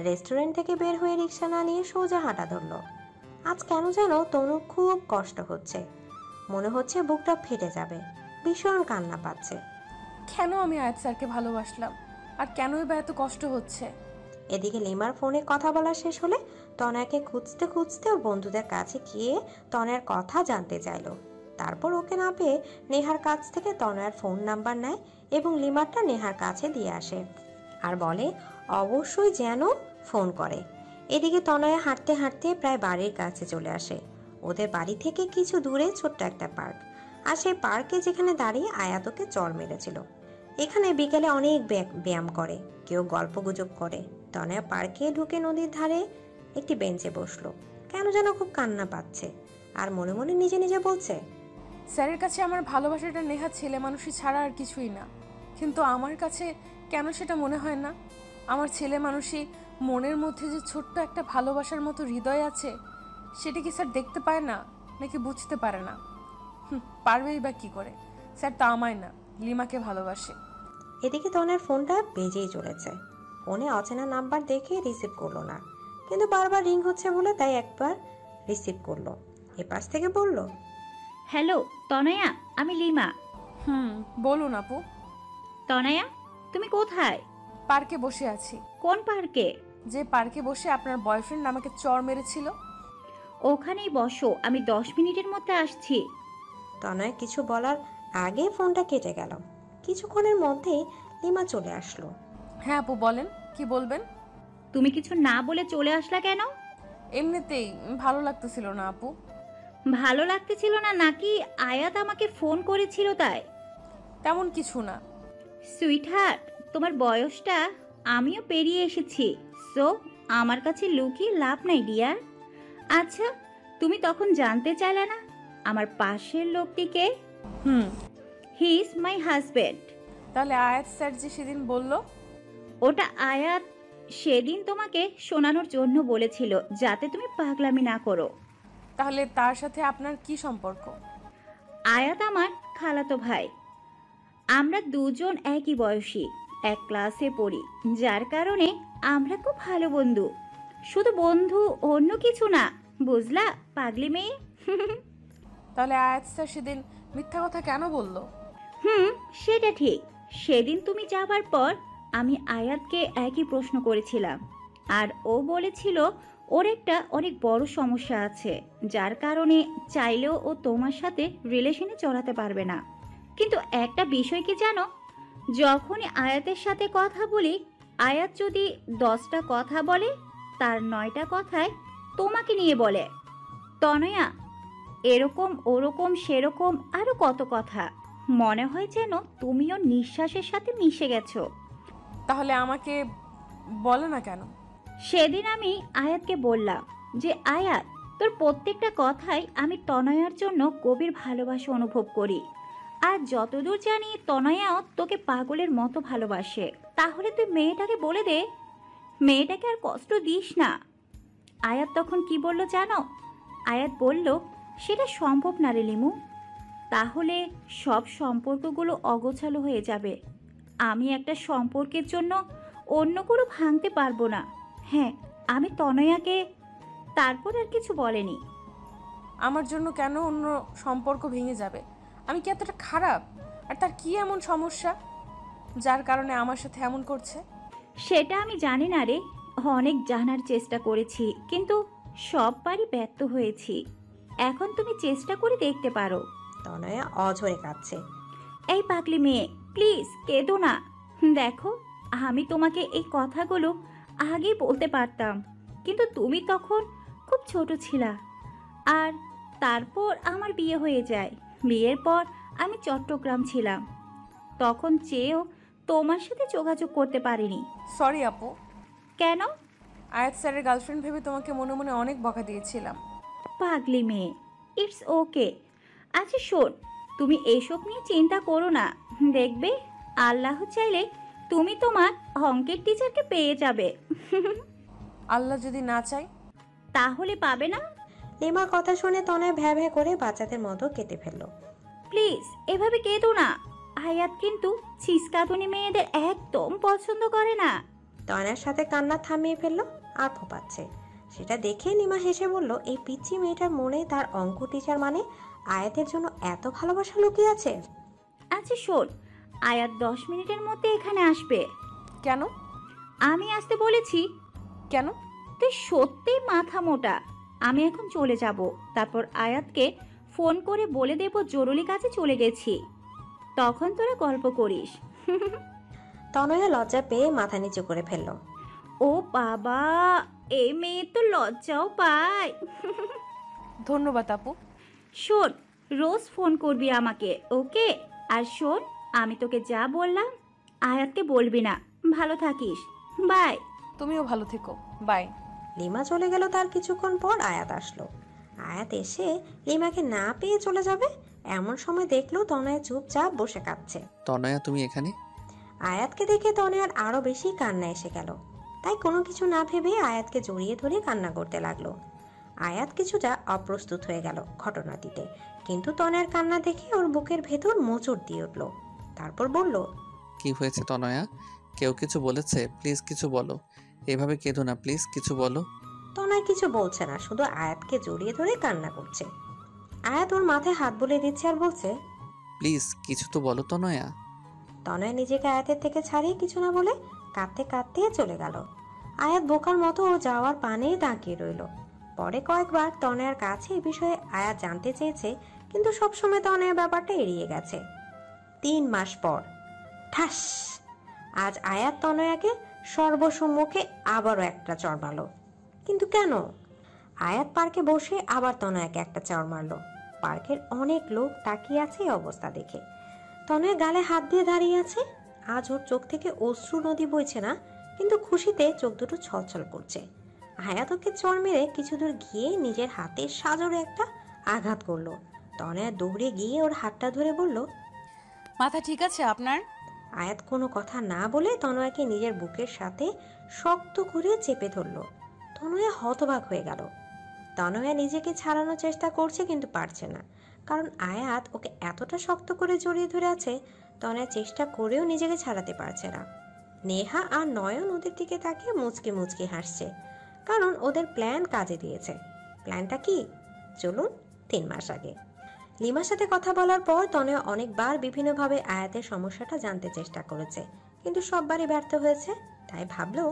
রেস্টুরেন্ট থেকে বের হয়ে রিক্সা না নিয়ে সোজা হাঁটা ধরলো। আজ কেন যেন তনু খুব কষ্ট হচ্ছে, মনে হচ্ছে বুকটা ফেটে যাবে, ভীষণ কান্না পাচ্ছে। কেন আমি আয়াত স্যারকে ভালোবাসলাম, আর কেনই বা এত কষ্ট হচ্ছে? এদিকে লিমার ফোনে কথা বলা শেষ হলে তনয়াকে খুঁজতে খুঁজতে ওর বন্ধুদের কাছে গিয়ে তনয়ার কথা জানতে চাইলো। তারপর ওকে না পেয়ে নেহার কাছ থেকে তনয়ার ফোন নাম্বার নেয় এবং লিমারটা নেহার কাছে দিয়ে আসে আর বলে অবশ্যই যেন ফোন করে। এদিকে তনয়া হাঁটতে হাঁটতে প্রায় বাড়ির কাছে চলে আসে। ওদের বাড়ি থেকে কিছু দূরে ছোট্ট একটা পার্ক, আর সেই পার্কে যেখানে দাঁড়িয়ে আয়াতকে চড় মেরেছিল। এখানে বিকেলে অনেক ব্যায়াম করে, কেউ গল্পগুজব করে। তনয়া পার্কে ঢুকে নদীর ধারে একটি বেঞ্চে বসলো। কেন যেন খুব কান্না পাচ্ছে আর মনে মনে নিজে নিজে বলছে, স্যারের কাছে আমার ভালোবাসাটা নেহা ছেলে মানুষই ছাড়া আর কিছুই না, কিন্তু আমার কাছে কেন সেটা মনে হয় না? আমার ছেলে মানুষই মনের মধ্যে যে ছোট্ট একটা ভালোবাসার মতো হৃদয় আছে, সেটা কি স্যার দেখতে পায় না, নাকি বুঝতে পারে না? পারবেই বা কি করে? স্যার তো আমায় না, লিমাকে ভালোবাসে। এদিকে তনয়ার ফোনটা বেজেই চলেছে। ফোনে অচেনা নাম্বার দেখে রিসিভ করলো না, কিন্তু বারবার রিং হচ্ছে বলে তাই একবার রিসিভ করলো। এপাশ থেকে বলল, হ্যালো তনয়া, আমি লিমা। বলুন আপু। তনয়া, তুমি কোথায়? পার্কে বসে আছি। কোন পার্কে? যে পার্কে বসে আপনার বয়ফ্রেন্ড আমাকে চড় মেরেছিল। ওখানেই বসো, আমি 10 মিনিটের মধ্যে আসছি। তনয় কিছু বলার আগে ফোনটা কেটে গেল। কিছুক্ষণের মধ্যেই লিমা চলে আসলো। হ্যাঁ আপু বলেন, কি বলবেন? তুমি কিছু না বলে চলে আসলা কেন? এমনিতেই ভালো লাগতেছিল না আপু। ভালো লাগতেছিল না নাকি আয়াত আমাকে ফোন করেছিল তাই? তেমন কিছু না। সুইটহার্ট, তোমার বয়সটা আমিও পেরিয়ে এসেছি, সো আমার কাছে লুকিয়ে লাভ নাই ডিয়ার। আচ্ছা, তুমি তখন জানতে চাইলে না আমার পাশের লোকটিকে? He is my husband. তাহলে আয়াত স্যার যে সেদিন বলল? ওটা আয়াত সেদিন তোমাকে শোনানোর জন্য বলেছিল, যাতে তুমি পাগলামি না করো। তাহলে তার সাথে আপনার কি সম্পর্ক? আয়াত আমার খালাতো ভাই। আমরা দুজন একই বয়সী, এক ক্লাসে পড়ি, যার কারণে আমরা খুব ভালো বন্ধু। শুধু বন্ধু, অন্য কিছু না, বুঝলা পাগলি মেয়ে? তাহলে আয়াত স্যার সেদিন মিথ্যা কথা কেন বলল? সেটা ঠিক। সেদিন তুমি যাবার পর আমি আয়াতকে একই প্রশ্ন করেছিলাম, আর ও বলেছিল ওর একটা অনেক বড় সমস্যা আছে, যার কারণে চাইলেও ও তোমার সাথে রিলেশনে জড়াতে পারবে না। কিন্তু একটা বিষয় কি জানো, যখনই আয়াতের সাথে কথা বলি, আয়াত যদি 10টা কথা বলে, তার 9টা কথায় তোমাকে নিয়ে বলে। তনয়া, এরকম ওরকম সেরকম আরো কত কথা। মনে হয় যেন তুমিও নিঃশ্বাসের সাথে মিশে গেছো। তাহলে আমাকে বলে না কেন? সেদিন আমি আয়াতকে বললাম যে আয়াত, তোর প্রত্যেকটা কথাই আমি তনয়ার জন্য গভীর ভালোবাসা অনুভব করি, আর যতদূর জানি তনয়াও তোকে পাগলের মতো ভালোবাসে। তাহলে তুই মেয়েটাকে বলে দে, মেয়েটাকে আর কষ্ট দিস না। আয়াত তখন কি বলল জানো? আয়াত বলল, সেটা সম্ভব না রে লিমু, তাহলে সব সম্পর্কগুলো অগোছালো হয়ে যাবে। আমি একটা সম্পর্কের জন্য অন্য কোনো ভাঙতে পারবো না। হ্যাঁ, আমি তনয়াকে। তারপর আর কিছু বলেনি। আমার জন্য কেন অন্য সম্পর্ক ভেঙে যাবে? আমি কি এতটা খারাপ? আর তার কি এমন সমস্যা যার কারণে আমার সাথে এমন করছে? সেটা আমি জানি না রে, অনেক জানার চেষ্টা করেছি, কিন্তু সববারই ব্যর্থ হয়েছি। এখন তুমি চেষ্টা করে দেখতে পারো। তনয়া অঝরে কাঁদছে। এই পাগলি মেয়ে, প্লিজ কেঁদো না। দেখো, আমি তোমাকে এই কথাগুলো আগেই বলতে পারতাম, কিন্তু তুমি তখন খুব ছোট ছিলা। আর তারপর আমার বিয়ে হয়ে যায়। বিয়ের পর আমি চট্টগ্রাম ছিলাম, তখন চেয়েও তোমার সাথে যোগাযোগ করতে পারিনি। সরি আপু। কেন? আয়াত স্যারের গার্লফ্রেন্ড ভেবে তোমাকে মনে মনে অনেক বকা দিয়েছিলাম। পাগলি মেয়ে, ইটস ওকে। আচ্ছা শোন, তুমি এসব নিয়ে চিন্তা করো না। দেখবে আল্লাহ চাইলে তুমি তোমার অঙ্কের টিচারকে পেয়ে যাবে। আল্লাহ যদি না চায়? তাহলে পাবে না। লিমার কথা শুনে তনয় ভ্যা ভ্যা করে বাচ্চাদের মতো কেটে ফেলল। প্লিজ এভাবে কেঁদো না। আয়াত কিন্তু ছিসকাতুনি মেয়েদের একদম পছন্দ করে না। তনয়ার সাথে কান্না থামিয়ে ফেলল আর ফোপাচ্ছে। সেটা দেখে লিমা হেসে বলল, এই পিচ্চি মেয়েটার মনে তার অঙ্ক টিচার মানে আয়াতের জন্য এত ভালোবাসা লুকিয়ে আছে। আচ্ছা শোন, আয়াত 10 মিনিটের মধ্যে এখানে আসবে। কেন? আমি আসতে বলেছি। কেন? তুই সত্যিই মাথা মোটা। আমি এখন চলে যাব, তারপর আয়াতকে ফোন করে বলে দেব জরুরি কাজে চলে গেছি, তখন তোরা গল্প করিস। তনয়া লজ্জা পেয়ে মাথা নিচু করে ফেলল। ও বাবা, এই মেয়ে তো লজ্জাও পায়। ধন্যবাদ আপু। শোন, রোজ ফোন করবি আমাকে, ওকে? আর শোন, আমি তোকে যা বললাম আয়াতকে বলবি না। ভালো থাকিস, বাই। তুমিও ভালো থেকো, বাই। লিমা চলে গেল। তার কিছুক্ষণ পর আয়াত আসলো। আয়াত এসে লিমাকে না পেয়ে চলে যাবে এমন সময় দেখলো তনয়া চুপচাপ বসে কাঁদছে। তনয়া, তুমি এখানে? আয়াতকে দেখে তনয়ার আরো বেশি কান্না এসে গেল। তাই কোনো কিছু না ভেবে আয়াতকে জড়িয়ে ধরে কান্না করতে লাগলো। আয়াত কিছুটা অপ্রস্তুত হয়ে গেল ঘটনাটিতে, কিন্তু তনয়ার কান্না দেখে ওর বুকের ভেতর মোচড় দিয়ে উঠল। তারপর বলল, কি হয়েছে তনয়া? কেউ কিছু বলেছে? প্লিজ কিছু বলো। এভাবে কেঁদো না, প্লিজ কিছু বলো। তনয় কিছু বলছে না, শুধু আয়াতকে জড়িয়ে ধরে কান্না করছে। আয়াত ওর মাথায় হাত বুলিয়ে দিচ্ছে আর বলছে, প্লিজ কিছু তো বলো তনয়া। তনয়া নিজেকে আয়াতের থেকে ছাড়িয়ে কিছু না বলে কাঁদতে কাঁদতে চলে গেল। আয়াত বোকার মতো ও যাওয়ার পানে তাকিয়ে রইল। পরে কয়েকবার তনয়ার কাছে এই বিষয়ে আয়াত জানতে চেয়েছে, কিন্তু সবসময় তনয়া ব্যাপারটা এড়িয়ে গেছে। 3 মাস পর ঠাস, আজ আয়াত তনয়াকে সর্বসম্মুখে আবারও একটা চড় মারল। কিন্তু কেন? আয়াত পার্কে বসে আবার তনয়াকে একটা চড় মারল। পার্কের অনেক লোক তাকিয়ে আছে এই অবস্থা দেখে। তনয়া গালে হাত দিয়ে দাঁড়িয়ে আছে। আজ ওর চোখ থেকে অশ্রু নদী বইছে না, কিন্তু খুশিতে চোখ দুটো ছলছল করছে। আয়াত ওকে চড় মেরে কিছু দূর গিয়ে নিজের হাতের সাজরে একটা আঘাত করলো। তনয়া দৌড়ে গিয়ে ওর হাতটা ধরে বলল, মাথা ঠিক আছে আপনার? আয়াত কোনো কথা না বলে তনয়াকে নিজের বুকের সাথে শক্ত করে চেপে ধরল। তনয়া হতবাক হয়ে গেল। তনয়া নিজেকে ছাড়ানোর চেষ্টা করছে কিন্তু পারছে না, কারণ আয়াত ওকে এতটা শক্ত করে জড়িয়ে ধরে আছে। তনয়া চেষ্টা করেও নিজেকে ছাড়াতে পারছে না। নেহা আর নয়ন ওদের দিকে তাকিয়ে মুচকি মুচকি হাসছে, কারণ ওদের প্ল্যান কাজে দিয়েছে। প্ল্যানটা কি? চলুন 3 মাস আগে। লিমার সাথে কথা বলার পর তনয়া অনেকবার বিভিন্নভাবে আয়াতের সমস্যাটা জানতে চেষ্টা করেছে, কিন্তু সববারই ব্যর্থ হয়েছে। তাই ভাবলো,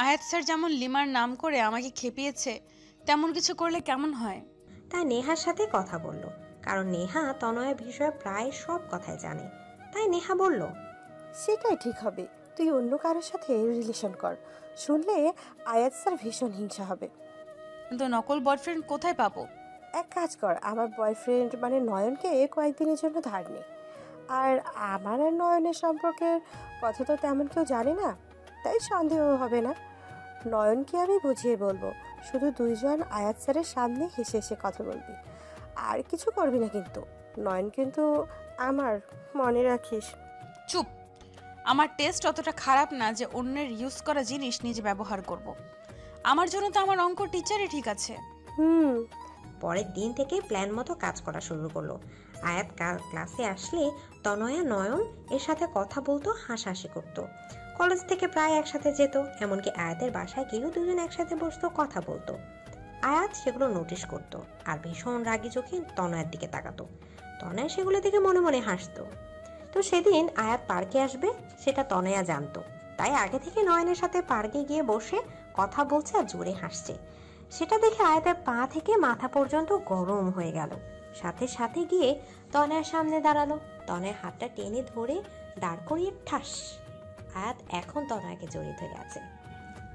আয়াত স্যার যেমন লিমার নাম করে আমাকে খেপিয়েছে, তেমন কিছু করলে কেমন হয়। তাই নেহার সাথে কথা বলল, কারণ নেহা তনয়ের বিষয়ে প্রায় সব কথাই জানে। তাই নেহা বলল, সেটাই ঠিক হবে, তুই অন্য কারোর সাথে রিলেশন কর, শুনলে আয়াত স্যার ভীষণ হিংসা হবে। কিন্তু নকল বয়ফ্রেন্ড কোথায় পাবো? এক কাজ কর, আমার বয়ফ্রেন্ড মানে নয়নকে কয়েকদিনের জন্য ধার নে। আর আমার আর নয়নের সম্পর্কের কথা তো তেমন কেউ জানে না, তাই সন্দেহ হবে না। নয়নকে আমি বুঝিয়ে বলবো, শুধু দুইজন আয়াত স্যারের সামনে হেসে হেসে কথা বলবি, আর কিছু করবি না। কিন্তু নয়ন কিন্তু আমার, মনে রাখিস। চুপ। আমার টেস্ট অতটা খারাপ না যে অন্যের ইউজ করা জিনিস নিজে ব্যবহার করব। আমার জন্য তো আমার অঙ্ক টিচারই ঠিক আছে। পরের দিন থেকে প্ল্যান মতো কাজ করা শুরু করলো। আয়াত ক্লাসে আসলে তনয়া নয়ন এর সাথে কথা বলতো, হাসাহাসি করতো। কলেজ থেকে প্রায় একসাথে যেত, এমনকি আয়াতের বাসায় গিয়েও দুজন একসাথে বসতো, কথা বলতো। আয়াত সেগুলো নোটিশ করতো আর ভীষণ রাগী চোখে তনয়ার দিকে তাকাতো। তনয়া সেগুলো দেখে মনে মনে হাসতো। তো সেদিন আয়াত পার্কে আসবে সেটা তনয়া জানতো, তাই আগে থেকে নয়নের সাথে পার্কে গিয়ে বসে কথা বলছে আর জোরে হাসছে। সেটা দেখে আয়াতের পা থেকে মাথা পর্যন্ত গরম হয়ে গেল। সাথে সাথে গিয়ে তনয়ার সামনে দাঁড়ালো। তনয়ার হাতটা টেনে ধরে দাঁড় করিয়ে ঠাস। আয়াত এখন তনয়াকে জড়িয়ে ধরে আছে।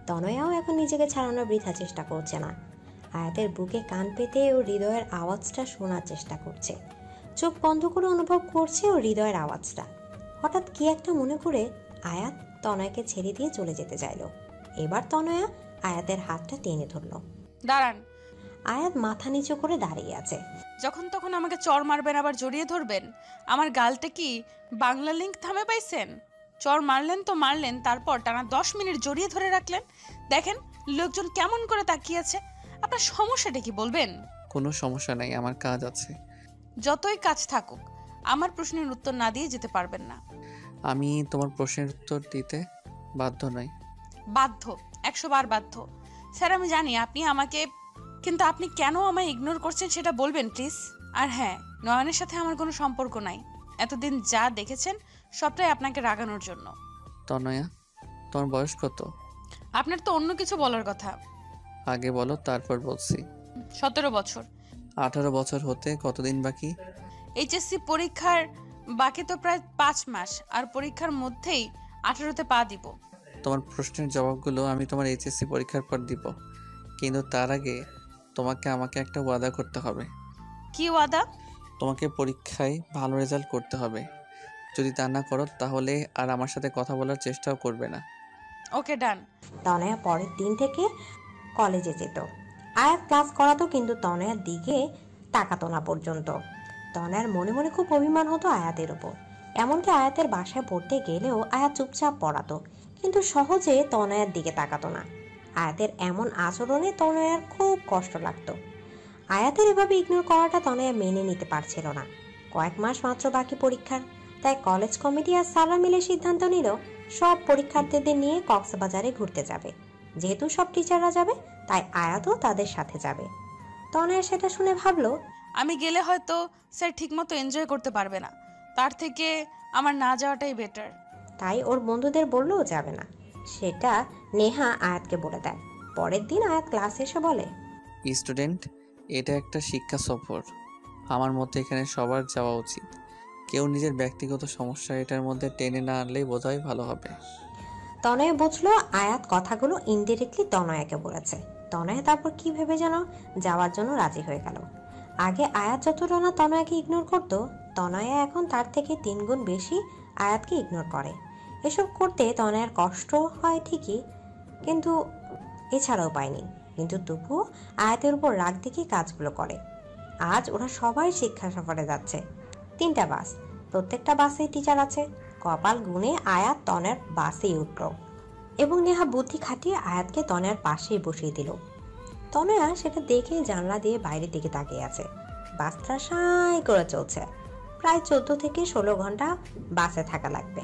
তনয়াও এখন নিজেকে ছাড়ানোর বৃথা চেষ্টা করছে না। আয়াতের বুকে কান পেতে ও হৃদয়ের আওয়াজটা শোনার চেষ্টা করছে। চোখ বন্ধ করে অনুভব করছে ও হৃদয়ের আওয়াজটা। হঠাৎ কি একটা মনে করে আয়াত তনয়াকে ছেড়ে দিয়ে চলে যেতে চাইল। এবার তনয়া আয়াতের হাতটা টেনে ধরল। দাঁড়ান। আয়াত মাথা নিচু করে দাঁড়িয়ে আছে। যখন তখন আমাকে চড় মারবেন, আবার জড়িয়ে ধরবেন। আমার গালটা কি বাংলা লিঙ্ক থামে পাইছেন? চড় মারলেন তো মারলেন, তারপর টানা 10 মিনিট জড়িয়ে ধরে রাখলেন। দেখেন লোকজন কেমন করে তাকিয়ে আছে। আপনার সমস্যাটা কি বলবেন? কোনো সমস্যা নাই, আমার কাজ আছে। যতই কাজ থাকুক, আমার প্রশ্নের উত্তর না দিয়ে যেতে পারবেন না। আমি তোমার প্রশ্নের উত্তর দিতে বাধ্য নই। বাধ্য, 100 বার বাধ্য। স্যার আমি জানি আপনি আমাকে, কিন্তু আপনি কেন আমায় ইগনোর করছেন সেটা বলবেন প্লিজ। আর হ্যাঁ, নয়নের সাথে আমার কোনো সম্পর্ক নাই। এতদিন যা দেখেছেন সবটাই আপনাকে রাগানোর জন্য। তনয়া, তোমার বয়স কত? আপনার তো অন্য কিছু বলার কথা। আগে বলো, তারপর বলছি। 17 বছর। 18 বছর হতে কতদিন বাকি? এইচএসসি পরীক্ষার বাকি তো প্রায় 5 মাস, আর পরীক্ষার মধ্যেই 18তে পা দিব। তোমার প্রশ্নের জবাবগুলো আমি তোমার এইচএসসি পরীক্ষার পর দিব, কিন্তু তার আগে তোমাকে আমাকে একটা ওয়াদা করতে হবে। কি ওয়াদা? তোমাকে পরীক্ষায় ভালো রেজাল্ট করতে হবে। যদি তা না করো তাহলে আর আমার সাথে কথা বলার চেষ্টাও করবে না। ওকে, ডান। তনয়া পরের দিন থেকে কলেজে যেত। আয়াত ক্লাস করাতো, কিন্তু তনয়ার দিকে তাকাতো না পর্যন্ত। তনয়ার মনে মনে খুব অভিমান হতো আয়াতের উপর। এমনকি আয়াতের বাসায় পড়তে গেলেও আয়াত চুপচাপ পড়াতো, কিন্তু সহজে তনয়ার দিকে তাকাতো না। আয়াতের এমন আচরণে তনয়ার খুব কষ্ট লাগতো। আয়াতের এভাবে ইগনোর করাটা তনয়া মেনে নিতে পারছিল না। কয়েক মাস মাত্র বাকি পরীক্ষার, তাই কলেজ কমিটি আর স্যাররা মিলে সিদ্ধান্ত নিল সব পরীক্ষার্থীদের নিয়ে কক্সবাজারে ঘুরতে যাবে। যেহেতু সব টিচাররা যাবে, তাই আয়াতও তাদের সাথে যাবে। তনয়া সেটা শুনে ভাবলো, আমি গেলে হয়তো স্যার ঠিকমতো এনজয় করতে পারবে না, তার থেকে আমার না যাওয়াটাই বেটার। তাই ওর বন্ধুদের বললেও যাবে না, সেটা নেহা আয়াতকে বলে দেয়। পরের দিন আয়াত ক্লাসে এসে বলে, স্টুডেন্ট, এটা একটা শিক্ষা সফর। আমার মতে এখানে সবার যাওয়া উচিত। কেউ নিজের ব্যক্তিগত সমস্যা এটার মধ্যে টেনে না আনলেই বোধহয় ভালো হবে। তনয়া বুঝলো আয়াত কথাগুলো ইনডিরেক্টলি তনয়াকে বলেছে। তনয়া তারপর কি ভেবে যেন যাওয়ার জন্য রাজি হয়ে গেল। আগে আয়াত যতটা না তনয়াকে ইগনোর করত, তনয়া এখন তার থেকে 3 গুণ বেশি আয়াতকে ইগনোর করে। এসব করতে তনয়ার কষ্ট হয় ঠিকই, কিন্তু এছাড়াও পায়নি। কিন্তু তবুও আয়াতের উপর রাগ দেখে কাজগুলো করে। আজ ওরা সবাই শিক্ষা সফরে যাচ্ছে। 3টা বাস, প্রত্যেকটা বাসেই টিচার আছে। কপাল গুনে আয়াত তনের বাসেই উঠল এবং নেহা বুদ্ধি খাটিয়ে আয়াতকে তনের পাশেই বসিয়ে দিল। তনয়া সেটা দেখে জানলা দিয়ে বাইরের দিকে তাকিয়ে আছে। বাসটা সাই করে চলছে। প্রায় 14 থেকে 16 ঘন্টা বাসে থাকা লাগবে।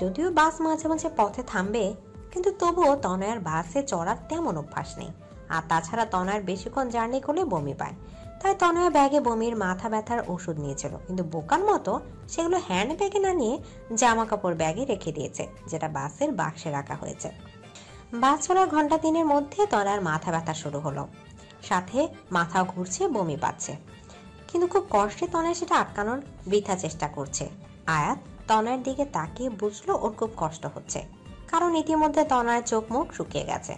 যদিও বাস মাঝে মাঝে পথে থামবে, কিন্তু তবুও তনয়ার বাসে চড়ার তেমন অভ্যাস নেই। আর তাছাড়া তনয়ার বেশিক্ষণ জার্নি করলে বমি পায়। তাই তনয়া ব্যাগে বমির মাথা ব্যথার ওষুধ নিয়েছিল, কিন্তু বোকার মতো সেগুলো হ্যান্ড ব্যাগে না নিয়ে জামা কাপড় ব্যাগে রেখে দিয়েছে, যেটা বাসের বাক্সে রাখা হয়েছে। বাস চলার ঘন্টা 3-এর মধ্যে তনয়ার মাথা ব্যথা শুরু হলো, সাথে মাথা ঘুরছে, বমি পাচ্ছে। কিন্তু খুব কষ্টে তনয়া সেটা আটকানোর বৃথা চেষ্টা করছে। আয়াত তনয়ার দিকে তাকিয়ে বুঝলো ওর খুব কষ্ট হচ্ছে, কারণ ইতিমধ্যে তনয়ার চোখ মুখ শুকিয়ে গেছে।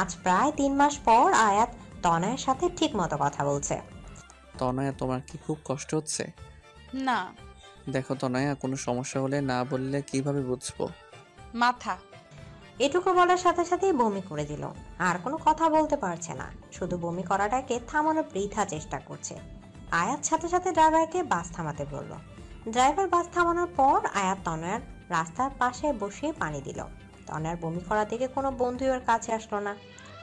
আজ প্রায় 3 মাস পর আয়াত তনয়ার সাথে ঠিক মতো কথা বলছে। তনয়া, তোমার কি খুব কষ্ট হচ্ছে? না। দেখো তনয়া, কোনো সমস্যা হলে না বললে কিভাবে বুঝবো? মাথা। এটুকু বলার সাথে সাথেই বমি করে দিল। আর কোনো কথা বলতে পারছে না, শুধু বমি করাটাকে থামানোর বৃথা চেষ্টা করছে। আয়াত সাথে সাথে ড্রাইভারকে বাস থামাতে বলল। ড্রাইভার বাস থামানোর পর আয়াত তনয়ার রাস্তার পাশে বসিয়ে পানি দিল। তনয়ার বমি করা দেখে কোনো বন্ধু ওর কাছে আসলো না,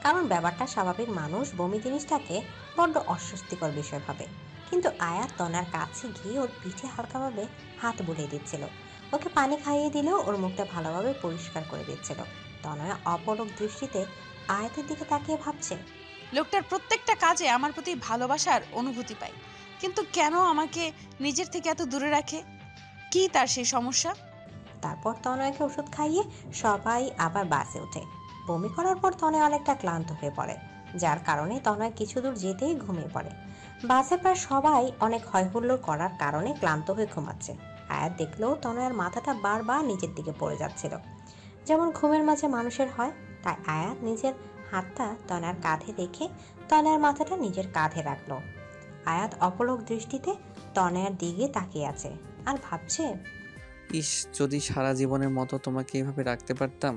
কারণ ব্যাপারটা স্বাভাবিক। মানুষ বমি জিনিসটাকে বড্ড অস্বস্তিকর বিষয় ভাবে। কিন্তু আয়াত তনয়ার কাছে গিয়ে ওর পিঠে হালকাভাবে হাত বুলিয়ে দিচ্ছিল, ওকে পানি খাইয়ে দিলেও ওর মুখটা ভালোভাবে পরিষ্কার করে দিচ্ছিল। তনয়া অপলক দৃষ্টিতে আয়াতের দিকে তাকিয়ে ভাবছে, লোকটার প্রত্যেকটা কাজে আমার প্রতি ভালোবাসার অনুভূতি পাই, কিন্তু কেন আমাকে নিজের থেকে এত দূরে রাখে? কি তার সেই সমস্যা? তারপর তনয়াকে ওষুধ খাইয়ে সবাই আবার বাসে ওঠে। বমি করার পর তনয়া অনেকটা ক্লান্ত হয়ে পড়ে, যার কারণে তনয়া কিছু দূর যেতেই ঘুমিয়ে পড়ে। বাসে প্রায় সবাই অনেক হইহুল্লোড় করার কারণে ক্লান্ত হয়ে ঘুমাচ্ছে। আয়াত দেখলেও তনয়ার মাথাটা বারবার নিচের দিকে পড়ে যাচ্ছিল, যেমন ঘুমের মাঝে মানুষের হয়। তাই আয়াত নিজের হাতটা তনয়ার কাঁধে রেখে তনয়ার মাথাটা নিজের কাঁধে রাখলো। আয়াত অপলক দৃষ্টিতে তনয়ার দিকে তাকিয়ে আছে আর ভাবছে, ইস, যদি সারা জীবনের মতো তোমাকে এভাবে রাখতে পারতাম।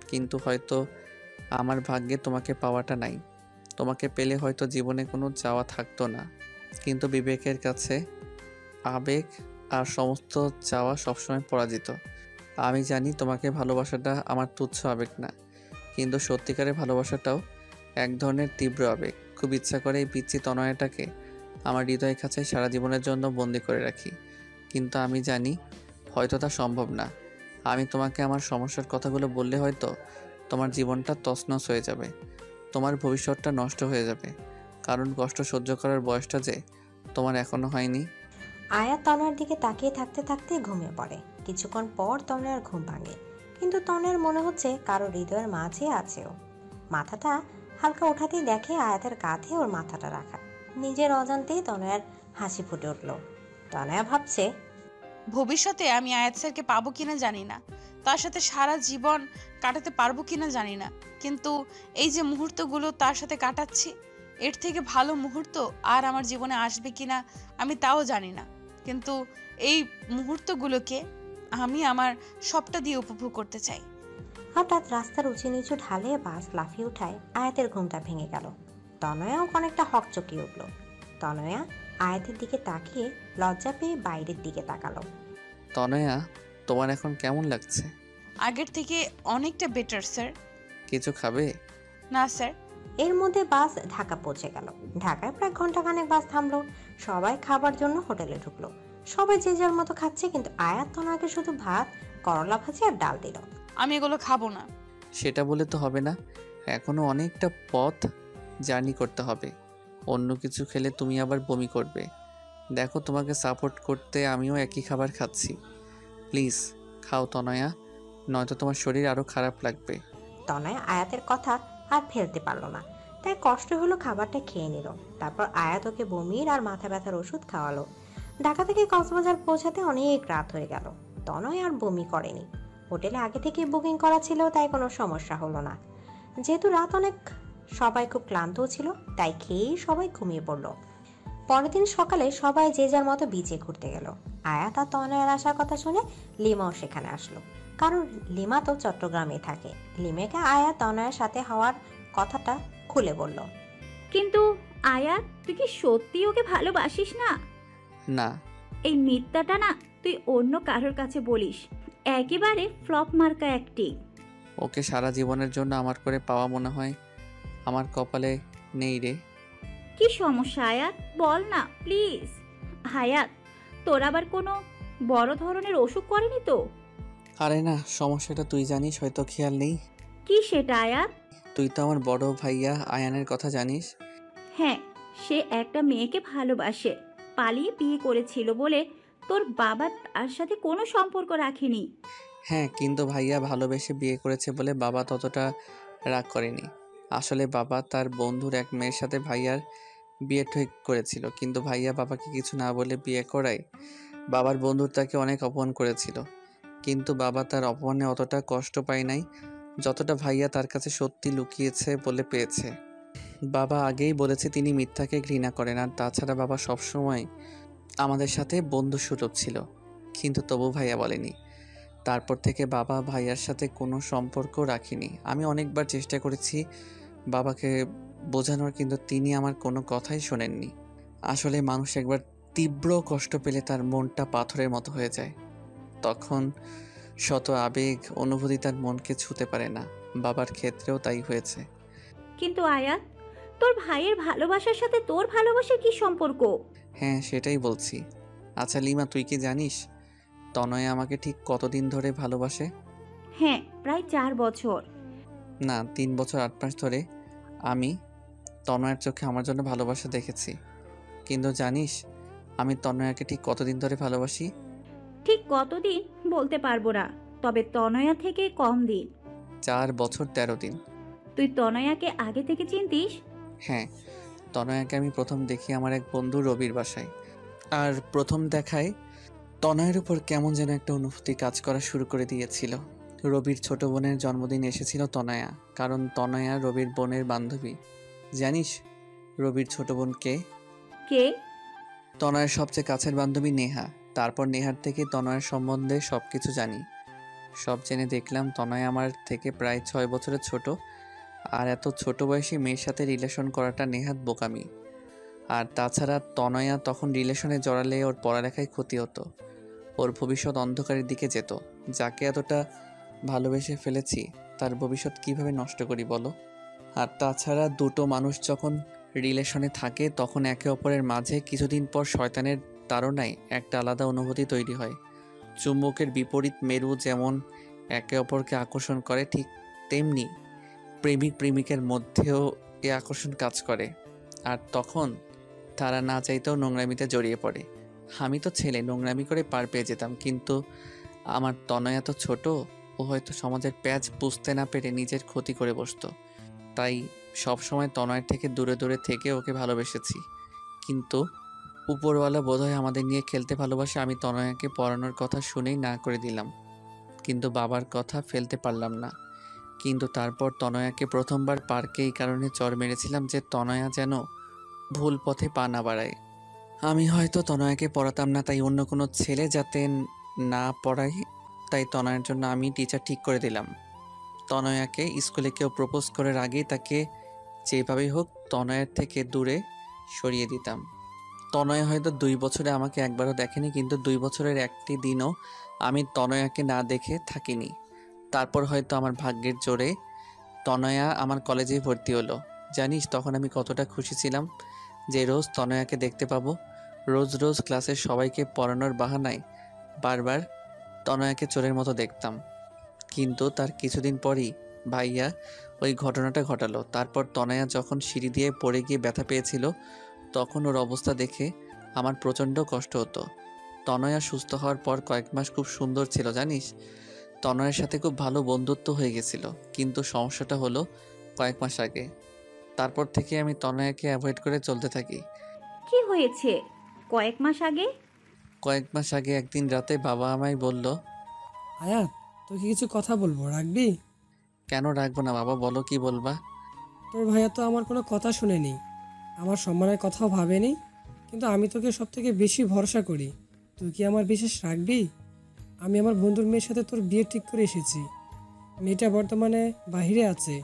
কিন্তু হয়তো আমার ভাগ্যে তোমাকে পাওয়াটা নাই। তোমাকে পেলে হয়তো জীবনে কোনো চাওয়া থাকতো না, কিন্তু বিবেকের কাছে আবেগ আর সমস্ত চাওয়া সবসময় পরাজিত। আমি জানি তোমাকে ভালোবাসাটা আমার তুচ্ছ আবেগ না, কিন্তু সত্যিকারের ভালোবাসাটাও এক ধরনের তীব্র আবেগ। খুব ইচ্ছা করে এই পিচ্ছি তনয়াটাকে আমার হৃদয়ের কাছে সারা জীবনের জন্য বন্দি করে রাখি, কিন্তু আমি জানি হয়তো তা সম্ভব না। আমি তোমাকে আমার সমস্যার কথাগুলো বললে হয়তো তোমার জীবনটা তছনছ হয়ে যাবে, তোমার ভবিষ্যৎটা নষ্ট হয়ে যাবে, কারণ কষ্ট সহ্য করার বয়সটা যে তোমার এখনো হয়নি। আয়াত তনয়ার দিকে তাকিয়ে থাকতে থাকতে ঘুমিয়ে পড়ে। কিছুক্ষণ পর তনয়ার ঘুম ভাঙে, কিন্তু তনয়ার মনে হচ্ছে কারো হৃদয়ের মাঝে আছে ও। মাথাটা হালকা ওঠাতেই দেখে আয়াতের কাঁধে ওর মাথাটা রাখা। নিজের অজান্তেই তনয়ার হাসি ফুটে উঠল। তনয়া ভাবছে, ভবিষ্যতে আমি আয়াত স্যারকে পাবো কিনা জানি না, তার সাথে সারা জীবন কাটাতে পারবো কিনা জানি না, কিন্তু এই যে মুহূর্তগুলো তার সাথে কাটাচ্ছি, এর থেকে ভালো মুহূর্ত আর আমার জীবনে আসবে কিনা আমি তাও জানি না, কিন্তু এই মুহূর্তগুলোকে আমি আমার সবটা দিয়ে উপভোগ করতে চাই। হঠাৎ রাস্তার উঁচু নিচু ঢালে বাস লাফিয়ে উঠায় আয়াতের ঘুমটা ভেঙে গেল। তনয়াও অনেকটা হকচকিয়ে উঠল। তনয়া আয়াতের দিকে তাকিয়ে লজ্জা পেয়ে বাইরের দিকে তাকালো। তনয়া, তোমার এখন কেমন লাগছে? আগের থেকে অনেকটা বেটার স্যার। কিছু খাবে? না স্যার। এর মধ্যে বাস ঢাকা পৌঁছে গেল। ঢাকায় প্রায় ঘন্টাখানেক বাস থামলো। সবাই খাবার জন্য হোটেলে ঢুকলো। সবাই যে যার মতো খাচ্ছে, কিন্তু আয়াত তনয়াকে শুধু ভাত, করলা ভাজি আর ডাল দিল। আমি এগুলো খাবো না। সেটা বলে তো হবে না, এখনো অনেকটা পথ জার্নি করতে হবে। অন্য কিছু খেলে তুমি আবার বমি করবে। দেখো, তোমাকে সাপোর্ট করতে আমিও একই খাবার খাচ্ছি। প্লিজ খাও তনয়া, নয়তো তোমার শরীর আরও খারাপ লাগবে। তনয়া আয়াতের কথা আর ফেলতে পারলো না, তাই কষ্ট হলো খাবারটা খেয়ে নিল। তারপর আয়াত ওকে বমির আর মাথা ব্যথার ওষুধ খাওয়ালো। ঢাকা থেকে কক্সবাজার পৌঁছাতে অনেক রাত হয়ে গেল। তনয় আর বমি করেনি, হোটেলে আগে থেকে বুকিং করা ছিল, তাই কোনো সমস্যা হলো না। যেহেতু রাত অনেক, সবাই খুব ক্লান্তও ছিল, তাই খেয়েই সবাই ঘুমিয়ে পড়লো। পরের দিন সকালে সবাই যে যার মতো বিচে ঘুরতে গেল। আয়াত আর তনয়ের আসার কথা শুনে লিমাও সেখানে আসলো, কারণ লিমা তো চট্টগ্রামে থাকে। লিমাকে আয়াত তনয়ের সাথে হওয়ার কথাটা খুলে বলল। কিন্তু আয়াত, তুই কি সত্যি ওকে ভালোবাসিস না? না। এই মিথ্যাটা না তুই অন্য কারোর কাছে বলিস, একেবারে ফ্লপ মার্কা অ্যাক্টিং। ওকে সারা জীবনের জন্য আমার করে পাওয়া মনে হয় আমার কপালে নেই রে। কি সমস্যা আয়াত, বল না প্লিজ। আয়াত, তোর আবার কোনো বড় ধরনের অসুখ করেনি তো? আরে না, সমস্যাটা তুই জানিস, হয়তো খেয়াল নেই। কি সেটা আয়াত? তুই তো আমার বড় ভাইয়া আয়ানের কথা জানিস। হ্যাঁ, সে একটা মেয়েকে ভালোবাসে, পালিয়ে বিয়ে করেছিল বলে তোর বাবা তার সাথে কোনো সম্পর্ক রাখেনি। হ্যাঁ, কিন্তু ভাইয়া ভালোবেসে বিয়ে করেছে বলে বাবা ততটা রাগ করেনি। আসলে বাবা তার বন্ধুর এক মেয়ের সাথে ভাইয়ার বিয়ে ঠিক করেছিল, কিন্তু ভাইয়া বাবাকে কিছু না বলে বিয়ে করায় বাবার বন্ধুর তাকে অনেক অপমান করেছিল। কিন্তু বাবা তার অপমানে অতটা কষ্ট পায় নাই যতটা ভাইয়া তার কাছে সত্যি লুকিয়েছে বলে পেয়েছে। বাবা আগেই বলেছে তিনি মিথ্যাকে ঘৃণা করেন, আর তাছাড়া বাবা সবসময় আমাদের সাথে বন্ধুসুলভ ছিল, কিন্তু তবু ভাইয়া বলেনি। তারপর থেকে বাবা ভাইয়ার সাথে কোনো সম্পর্ক রাখিনি। আমি অনেকবার চেষ্টা করেছি বাবাকে বোঝানোর, কিন্তু তিনি আমার কোনো কথাই শোনেননি। আসলে মানুষ একবার তীব্র কষ্ট পেলে তার মনটা পাথরের মতো হয়ে যায়, তখন শত আবেগ অনুভূতি তার মনকে ছুঁতে পারে না। বাবার ক্ষেত্রেও তাই হয়েছে। কিন্তু আয়াত, তোর ভাইয়ের ভালোবাসার সাথে তোর ভালোবাসার কি সম্পর্ক? হ্যাঁ, সেটাই বলছি। আচ্ছা লিমা, তুই কি জানিস তনয় আমাকে ঠিক কতদিন ধরে ভালোবাসে? হ্যাঁ, প্রায় 4 বছর। না, 3 বছর 8 মাস ধরে আমি তনয়ের চোখে আমার জন্য ভালোবাসা দেখেছি। কিন্তু জানিস আমি তনয়াকে ঠিক কতদিন ধরে ভালোবাসি? ঠিক কতদিন বলতে পারবো না, তবে তনয়া থেকে কম দিন। 4 বছর 13 দিন। তুই তনয়াকে আগে থেকে চিনতিস? হ্যাঁ, তনয়াকে আমি প্রথম দেখি আমার এক বন্ধু রবির বাসায়। আর প্রথম দেখায় তনয়ের উপর কেমন যেন একটা অনুভূতি কাজ করা শুরু করে দিয়েছিল। রবির ছোট বোনের জন্মদিন এসেছিল তনয়া, কারণ তনয়া রবির বোনের বান্ধবী। জানিস রবির ছোট বোন কে? কে? তনয়ের সবচেয়ে কাছের বান্ধবী নেহা। তারপর নেহার থেকে তনয়ের সম্বন্ধে সব কিছু জানি। সব জেনে দেখলাম তনয় আমার থেকে প্রায় 6 বছরের ছোট, আর এত ছোট বয়সী মেয়ের সাথে রিলেশন করাটা নেহাত বোকামি। আর তাছাড়া তনয়া তখন রিলেশনে জড়ালে ওর পড়ালেখায় ক্ষতি হতো, ওর ভবিষ্যৎ অন্ধকারের দিকে যেত। যাকে এতটা ভালোবেসে ফেলেছি তার ভবিষ্যৎ কিভাবে নষ্ট করি বলো? আর তাছাড়া দুটো মানুষ যখন রিলেশনে থাকে তখন একে অপরের মাঝে কিছুদিন পর শয়তানের তাড়নায় একটা আলাদা অনুভূতি তৈরি হয়। চুম্বকের বিপরীত মেরু যেমন একে অপরকে আকর্ষণ করে, ঠিক তেমনি প্রেমিক প্রেমিকের মধ্যেও এ আকর্ষণ কাজ করে, আর তখন তারা না চাইতেও নোংরামিতে জড়িয়ে পড়ে। আমি তো ছেলে, নোংরামি করে পার পেয়ে যেতাম, কিন্তু আমার তনয়া তো ছোট, ও হয়তো সমাজের প্যাচ বুঝতে না পেরে নিজের ক্ষতি করে বসতো। তাই সবসময় তনয়ের থেকে দূরে দূরে থেকে ওকে ভালোবেসেছি। কিন্তু উপরওয়ালা বোধহয় আমাদের নিয়ে খেলতে ভালোবাসে। আমি তনয়াকে পড়ানোর কথা শুনেই না করে দিলাম, কিন্তু বাবার কথা ফেলতে পারলাম না। কিন্তু তারপর তনয়াকে প্রথমবার পার্কে এই কারণে চড় মেরেছিলাম যে তনয়া যেন ভুল পথে পা না বাড়ায়। আমি হয়তো তনয়াকে পড়াতাম না, তাই অন্য কোনো ছেলে যাতে না পড়ায়, তাই তনয়ের জন্য আমি টিচার ঠিক করে দিলাম। তনয়াকে স্কুলে কেউ প্রপোজ করার আগেই তাকে যেভাবেই হোক তনয়ের থেকে দূরে সরিয়ে দিতাম। তনয়া হয়তো 2 বছরে আমাকে একবারও দেখেনি, কিন্তু 2 বছরের একটি দিনও আমি তনয়াকে না দেখে থাকিনি। তারপর হয়তো আমার ভাগ্যের জোরে তনয়া আমার কলেজে ভর্তি হলো। জানিস তখন আমি কতটা খুশি ছিলাম যে রোজ তনয়াকে দেখতে পাবো। রোজ রোজ ক্লাসের সবাইকে পড়ানোর বাহানায় বারবার তনয়াকে চোরের মতো দেখতাম। কিন্তু তার কিছুদিন পরই ভাইয়া ওই ঘটনাটা ঘটালো। তারপর তনয়া যখন সিঁড়ি দিয়ে পড়ে গিয়ে ব্যথা পেয়েছিল, তখন ওর অবস্থা দেখে আমার প্রচণ্ড কষ্ট হতো। তনয়া সুস্থ হওয়ার পর কয়েক মাস খুব সুন্দর ছিল জানিস। তনয়ের সাথে খুব ভালো বন্ধুত্ব হয়ে গেছিল, কিন্তু সমস্যাটা হলো কয়েক মাস আগে। তারপর থেকে আমি তনয়াকে অ্যাভয়েড করে চলতে থাকি। কি হয়েছে কয়েক মাস আগে? কয়েক মাস আগে একদিন রাতে বাবা আমায় বলল, আয়াত, তোকে কিছু কথা বলবো, রাখবি? কেন রাখবো না বাবা, বলো কি বলবা। তোর ভাইয়া তো আমার কোনো কথা শুনেনি, আমার সম্মানের কথাও ভাবেনি, কিন্তু আমি তোকে সব থেকে বেশি ভরসা করি। তুই কি আমার বিশ্বাস রাখবি? আমি আমার বন্ধুর মেয়ের সাথে তোর বিয়ে ঠিক করে এসেছি। মেয়েটা বর্তমানে বাহিরে আছে,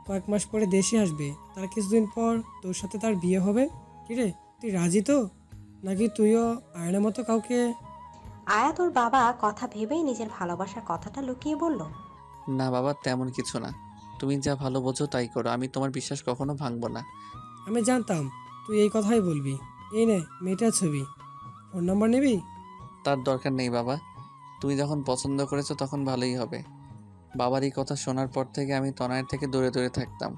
কয়েক মাস পরে দেশে আসবে। তার কিছুদিন পর তোর সাথে তার বিয়ে হবে। কিরে, তুই রাজি তো? নাকি তুইও আয়নের মতো কাউকে? আয়াত ওর বাবা কথা ভেবেই নিজের ভালোবাসার কথাটা লুকিয়ে বলল, না বাবা, তেমন কিছু না, তুমি যা ভালো বোঝো তাই করো, আমি তোমার বিশ্বাস কখনো ভাঙবো না। আমি জানতাম তুই এই কথাই বলবি। এই নে মেয়েটার ছবি, ফোন নাম্বার নিবি? তার দরকার নেই বাবা, তুমি যখন পছন্দ করেছো তখন ভালোই হবে। বাবার এই কথা শোনার পর থেকে আমি তনয়ের থেকে দূরে দূরে থাকতাম,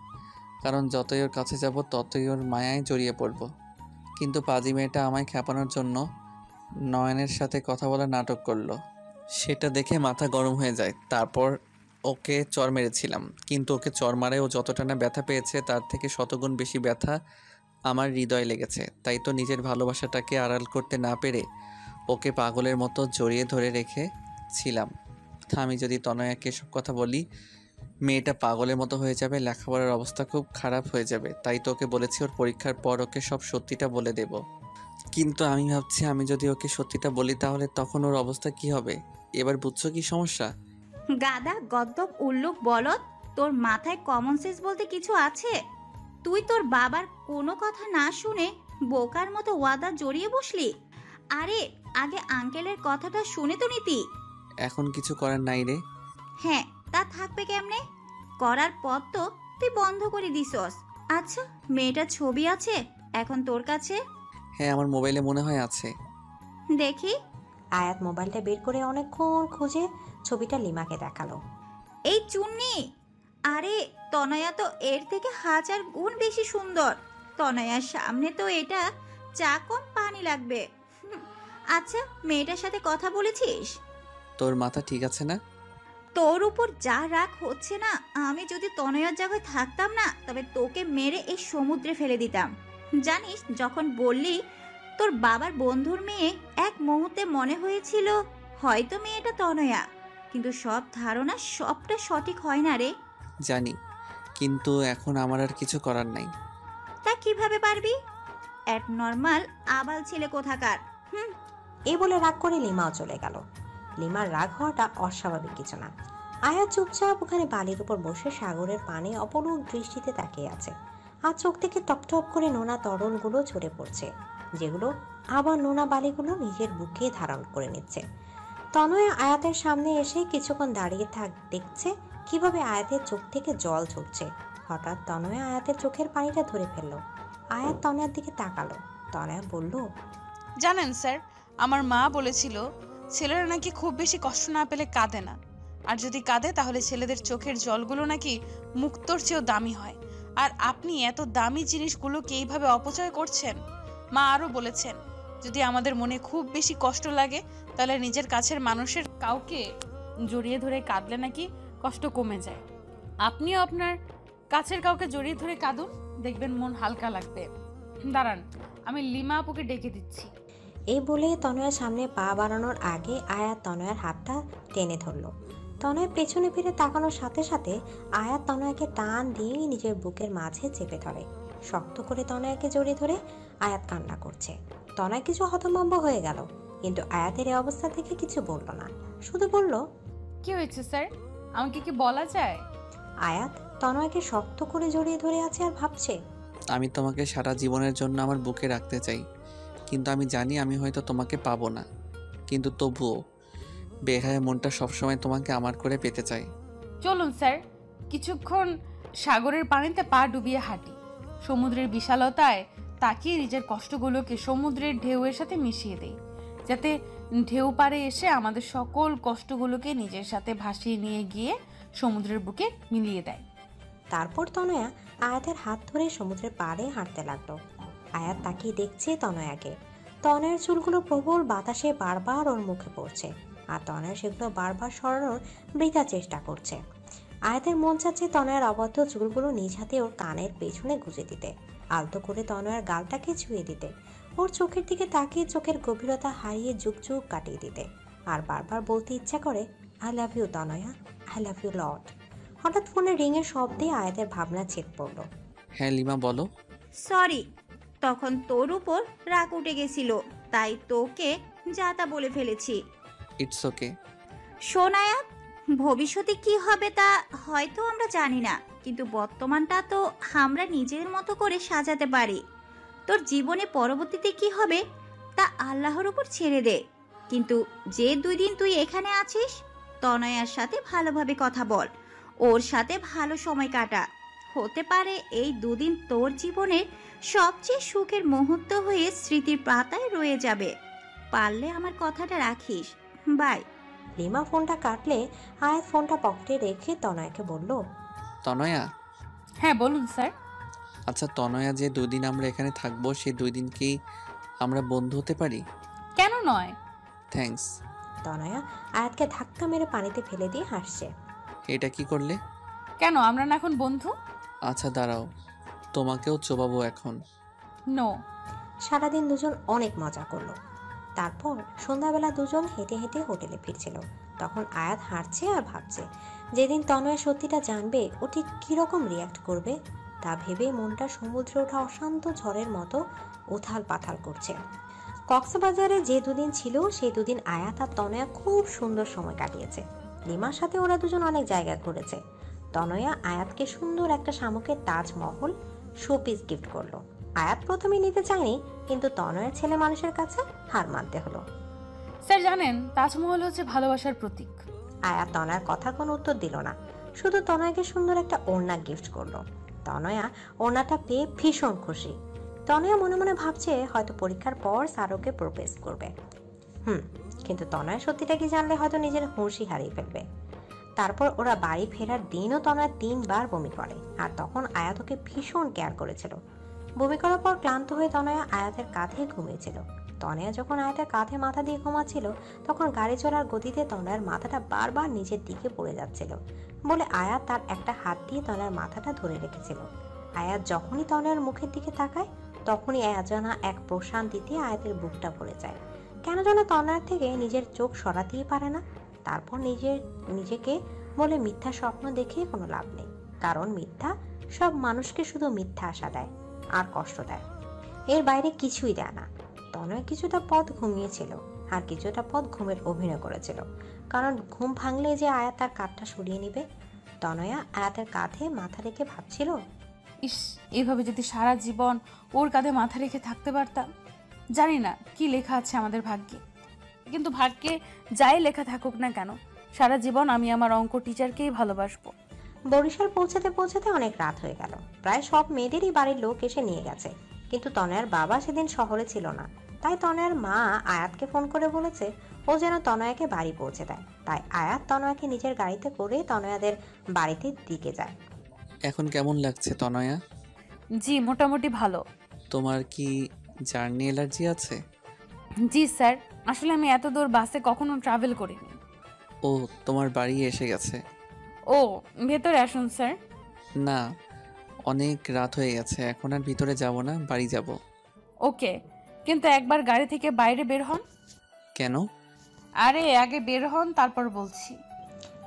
কারণ যতই ওর কাছে যাব ততই ওর মায়ায় জড়িয়ে পড়ব। কিন্তু পাজি মেয়েটা আমায় খেপানোর জন্য নয়নের সাথে কথা বলার নাটক করলো। সেটা দেখে মাথা গরম হয়ে যায়। তারপর ওকে চর মেরেছিলাম, কিন্তু ওকে চর মারায় ও যতটা না ব্যথা পেয়েছে তার থেকে শতগুণ বেশি ব্যথা আমার হৃদয়ে লেগেছে। তাই তো নিজের ভালোবাসাটাকে আড়াল করতে না পেরে ওকে পাগলের মতো জড়িয়ে ধরে রেখেছিলাম। আমি যদি তনয়াকে এসব কথা বলি, মেয়েটা পাগলের মতো হয়ে যাবে, লেখাপড়ার অবস্থা খুব খারাপ হয়ে যাবে। তাই তো ওকে বলেছি ওর পরীক্ষার পর ওকে সব সত্যিটা বলে দেব। কিন্তু আমি ভাবছি আমি যদি ওকে সত্যিটা বলি তাহলে তখন ওর অবস্থা কি হবে। এবার বুঝছো কি সমস্যা? গাদা, গদ্দপ, উল্লুক, বলদ, তোর মাথায় কমন সেন্স বলতে কিছু আছে? তুই তোর বাবার কোনো কথা না শুনে বোকার মতো ওয়াদা জড়িয়ে বসলি। আরে আগে আঙ্কেলের কথাটা শুনে তো নিতি। এখন কিছু করার নাই রে। হ্যাঁ, তা থাকবে কেমনে? করার পর তো তুই বন্ধ করে দিছস। আচ্ছা, মেয়েটার ছবি আছে এখন তোর কাছে? হ্যাঁ, আমার মোবাইলে মনে হয় আছে। দেখি। আয়াত মোবাইলটা বের করে অনেকক্ষণ খুঁজে ছবিটা লিমাকে দেখালো। এই চুন্নি, আরে তনয়া তো এর থেকে 1000 গুণ বেশি সুন্দর। তনয়ার সামনে তো এটা চা কম পানি লাগবে। আচ্ছা, মেয়েটার সাথে কথা বলেছিস? তোর মাথা ঠিক আছে না? তোর উপর যা রাগ হচ্ছে না, আমি যদি তনয়ার জায়গায় থাকতাম না তবে তোকে মেরে এই সমুদ্রে ফেলে দিতাম। জানিস, যখন বললি তোর বাবার বন্ধুর মেয়ে, এক মুহূর্তে মনে হয়েছিল হয়তো মেয়েটা তনয়া, কিন্তু সব ধারণা সবটা সঠিক হয় না রে। জানি, কিন্তু এখন আমার আর কিছু করার নাই। তা কিভাবে পারবি? অ্যাবনর্মাল আবাল ছেলে কোথাকার। এই বলে রাগ করে লিমাও চলে গেল। লিমার রাগ হওয়াটা অস্বাভাবিক কিছু না। আয়া চুপচাপ ওখানে বালির উপর বসে সাগরের পানে অপলক দৃষ্টিতে তাকিয়ে আছে। আর চোখ থেকে টপটপ করে নোনা তরলগুলো ঝরে পড়ছে, যেগুলো আবার নোনা বালিগুলো নিজের বুকে ধারণ করে নিচ্ছে। তনয়া আয়াতের সামনে এসে কিছুক্ষণ দাঁড়িয়ে দেখছে কিভাবে আয়াতের চোখ থেকে জল ঝরছে। হঠাৎ তনয়া আয়াতের চোখের পানিটা ধরে ফেললো। আয়াত তনয়ার দিকে তাকালো। তনয়া বলল, জানেন স্যার, আমার মা বলেছিল ছেলেরা নাকি খুব বেশি কষ্ট না পেলে কাঁদে না, আর যদি কাঁদে তাহলে ছেলেদের চোখের জলগুলো নাকি মুক্তোর চেয়েও দামি হয়। আর আপনি এত দামি জিনিসগুলোকে এইভাবে অপচয় করছেন। মা আরও বলেছেন, যদি আমাদের মনে খুব বেশি কষ্ট লাগে তাহলে নিজের কাছের মানুষের কাউকে জড়িয়ে ধরে কাঁদলে নাকি কষ্ট কমে যায়। আপনিও আপনার কাছের কাউকে জড়িয়ে ধরে কাঁদুন, দেখবেন মন হালকা লাগবে। দাঁড়ান, আমি লিমা আপুকে ডেকে দিচ্ছি। এই বলে তনয়ার সামনে পা বাড়ানোর আগে আয়াত তনয়ার হাতটা টেনে ধরল। তনয় পেছনে ফিরে তাকানোর সাথে সাথে আয়াত তনয়াকে টান দিয়ে নিজের বুকের মাঝে চেপে ধরে। শক্ত করে তনয়াকে জড়িয়ে ধরে আয়াত কান্না করছে। তনয় কিছু হতভম্ব হয়ে গেল, কিন্তু আয়াতের এই অবস্থা থেকে কিছু বলল না, শুধু বলল, কি হয়েছে স্যার, আমাকে কি বলা যায়? আয়াত তনয়কে শক্ত করে জড়িয়ে ধরে আছে আর ভাবছে, আমি তোমাকে সারা জীবনের জন্য আমার বুকে রাখতে চাই, কিন্তু আমি জানি আমি হয়তো তোমাকে পাবো না। কিন্তু তবুও বেহায়া মনটা সবসময় তোমাকে আমার করে পেতে চাই। চলুন স্যার, কিছুক্ষণ সাগরের পানিতে পা ডুবিয়ে হাঁটি। সমুদ্রের বিশালতায় তাকিয়ে নিজের কষ্টগুলোকে সমুদ্রের ঢেউয়ের সাথে মিশিয়ে দেই, যাতে ঢেউ পাড়ে এসে আমাদের সকল কষ্টগুলোকে নিজের সাথে ভাসিয়ে নিয়ে গিয়ে সমুদ্রের বুকে মিলিয়ে দেয়। তারপর তনয়া আয়াতের হাত ধরে সমুদ্রের পাড়ে হাঁটতে লাগলো। আয়াত তাকিয়ে দেখছে তনয়াকে। তনয়ের চুলগুলো প্রবল বাতাসে বারবার ওর মুখে পড়ছে, আর তনয় সেগুলো বারবার সরানোর বৃথা চেষ্টা করছে। আয়াতের মন চাচ্ছে তনয়ের অবদ্ধ চুলগুলো নিজ হাতে ওর কানের পেছনে গুঁজে দিতে, আলতো করে তনয়ের গালটাকে ছুঁয়ে দিতে, ওর চোখের দিকে তাকিয়ে চোখের গভীরতা হারিয়ে যুগ যুগ কাটিয়ে দিতে, আর বারবার বলতে ইচ্ছা করে, I love you Tanaya, I love you lot. হঠাৎ ফোনে রিংয়ের শব্দে আয়াতের ভাবনা ছেদ পড়ল। হ্যাঁ লিমা বলো। সরি, তখন তোর উপর রাগ উঠে গেছিল, তাই তোকে যা তা বলে ফেলেছি। It's okay. শোন আয়াত, ভবিষ্যতে কি হবে তা হয়তো আমরা জানি না, কিন্তু বর্তমানটা তো আমরা নিজের মতো করে সাজাতে পারি। তোর জীবনে পরবর্তীতে কি হবে তা আল্লাহর উপর ছেড়ে দে, কিন্তু যে 2 দিন তুই এখানে আছিস তনয়ার সাথে ভালোভাবে কথা বল, ওর সাথে ভালো সময় কাটা। হতে পারে এই 2 দিন তোর জীবনের সবচেয়ে সুখের মুহূর্ত হয়ে স্মৃতির পাতায় রয়ে যাবে। পারলে আমার কথাটা রাখিস। বাই। লিমা ফোনটা কাটলে আয়াত ফোনটা পকেটে রেখে তনয়াকে বলল, তনয়া। হ্যাঁ বলুন স্যার। আচ্ছা তনয়া, যে 2 দিন আমরা এখানে থাকবো সেই 2 দিন কি আমরা বন্ধু হতে পারি? কেন নয়? থ্যাঙ্কস। তনয়া আয়াতকে ধাক্কা মেরে পানিতে ফেলে দিয়ে হাসছে। এটা কি করলে? কেন আমরা না এখন বন্ধু? আচ্ছা দাঁড়াও, তোমাকেও চোবাবো এখন। নো। সারাদিন দুজন অনেক মজা করলো। তারপর সন্ধ্যাবেলা দুজন হেঁটে হেঁটে হোটেলে ফিরছিল। তখন আয়াত হাঁটছে আর ভাবছে, যেদিন তনয় সত্যিটা জানবে ও ঠিক কীরকম রিয়াক্ট করবে তা ভেবে মনটা সমুদ্রে ওঠা অশান্ত ঝড়ের মতো উথাল পাথাল করছে। কক্সবাজারে যে 2 দিন ছিল সেই 2 দিন আয়াত আর তনয়া খুব সুন্দর সময় কাটিয়েছে। লিমার সাথে ওরা দুজন অনেক জায়গা ঘুরেছে। তনয়া আয়াতকে সুন্দর একটা শামুকের তাজমহল শোপিস গিফট করলো। আয়াত প্রথমে নিতে চায়নি, কিন্তু তনয়ের ছেলে মানুষের কাছে হার মানতে হলো। স্যার জানেন, তাজমহল হচ্ছে ভালোবাসার প্রতীক। আয়াত তনয়ার কথা কোনো উত্তর দিল না, শুধু তনয়াকে সুন্দর একটা ওড়না গিফট করলো। তনয়া ওড়নাটা পেয়ে ভীষণ খুশি। তনয়া মনে মনে ভাবছে হয়তো পরীক্ষার পর স্যারকে প্রপোজ করবে। কিন্তু তনয়া সত্যিটা কি জানলে হয়তো নিজের হুঁশই হারিয়ে ফেলবে। তারপর ওরা বাড়ি ফেরার দিনও তনয়া 3 বার বমি করে, আর তখন আয়াত ওকে ভীষণ কেয়ার করেছিল। বমি করার পর ক্লান্ত হয়ে তনয়া আয়াতের কাঁধে ঘুমিয়েছিল। তনয়া যখন আয়াতের কাঁধে মাথা দিয়ে ঘুমাচ্ছিল তখন গাড়ি চলার গতিতে তনয়ার মাথাটা বারবার নিচের দিকে পড়ে যাচ্ছিল বলে আয়াত তার একটা হাত দিয়ে তনয়ার মাথাটা ধরে রেখেছিল। আয়াত যখনই তনয়ার মুখের দিকে তাকায় তখনই অজানা এক প্রশান্তিতে আয়াতের বুকটা ভরে যায়। কেন যেন তনয়ার থেকে নিজের চোখ সরাতেই পারে না। তারপর নিজেকে বলে মিথ্যা স্বপ্ন দেখে কোনো লাভ নেই, কারণ মিথ্যা সব মানুষকে শুধু মিথ্যা আশা দেয় আর কষ্ট দেয়, এর বাইরে কিছুই দেয় না। তনয় কিছুটা পথ ঘুমিয়েছিল আর কিছুটা পথ ঘুমের অভিনয় করেছিল, কারণ ঘুম ভাঙলে যে আয়াত তার কাঁধটা সরিয়ে নিবে। তনয়া আয়াতের কাঁধে মাথা রেখে ভাবছিল, ইস, এইভাবে যদি সারা জীবন ওর কাঁধে মাথা রেখে থাকতে পারতাম। জানি না কি লেখা আছে আমাদের ভাগ্যে, কিন্তু ভাগ্যে যাই লেখা থাকুক না কেন, সারা জীবন আমি আমার অঙ্ক টিচারকেই ভালোবাসবো। বরিশাল পৌঁছাতে পৌঁছাতে অনেক রাত হয়ে গেল। প্রায় সব মেয়েদেরই বাড়ির লোক এসে নিয়ে গেছে, কিন্তু তনয়ার বাবা সেদিন শহরে ছিল না। তাই তনয়ার মা আয়াতকে ফোন করে বলেছে ও যেন তনয়াকে বাড়ি পৌঁছে দেয়। তাই আয়াত তনয়াকে নিজের গাড়িতে করে তনয়াদের বাড়িতে দিকে যায়। এখন কেমন লাগছে তনয়া? জি মোটামুটি ভালো। তোমার কি জার্নি অ্যালার্জি আছে? জি স্যার, আসলে আমি এত দূর বাসে কখনো ট্রাভেল করিনি। ও, তোমার বাড়ি এসে গেছে? ও, ভেতরে আসুন স্যার। না, অনেক রাত হয়ে গেছে, এখন আর ভিতরে যাব না, বাড়ি যাব। ওকে, কিন্তু একবার গাড়ি থেকে বাইরে বের হন। কেন? আরে আগে বের হন তারপর বলছি।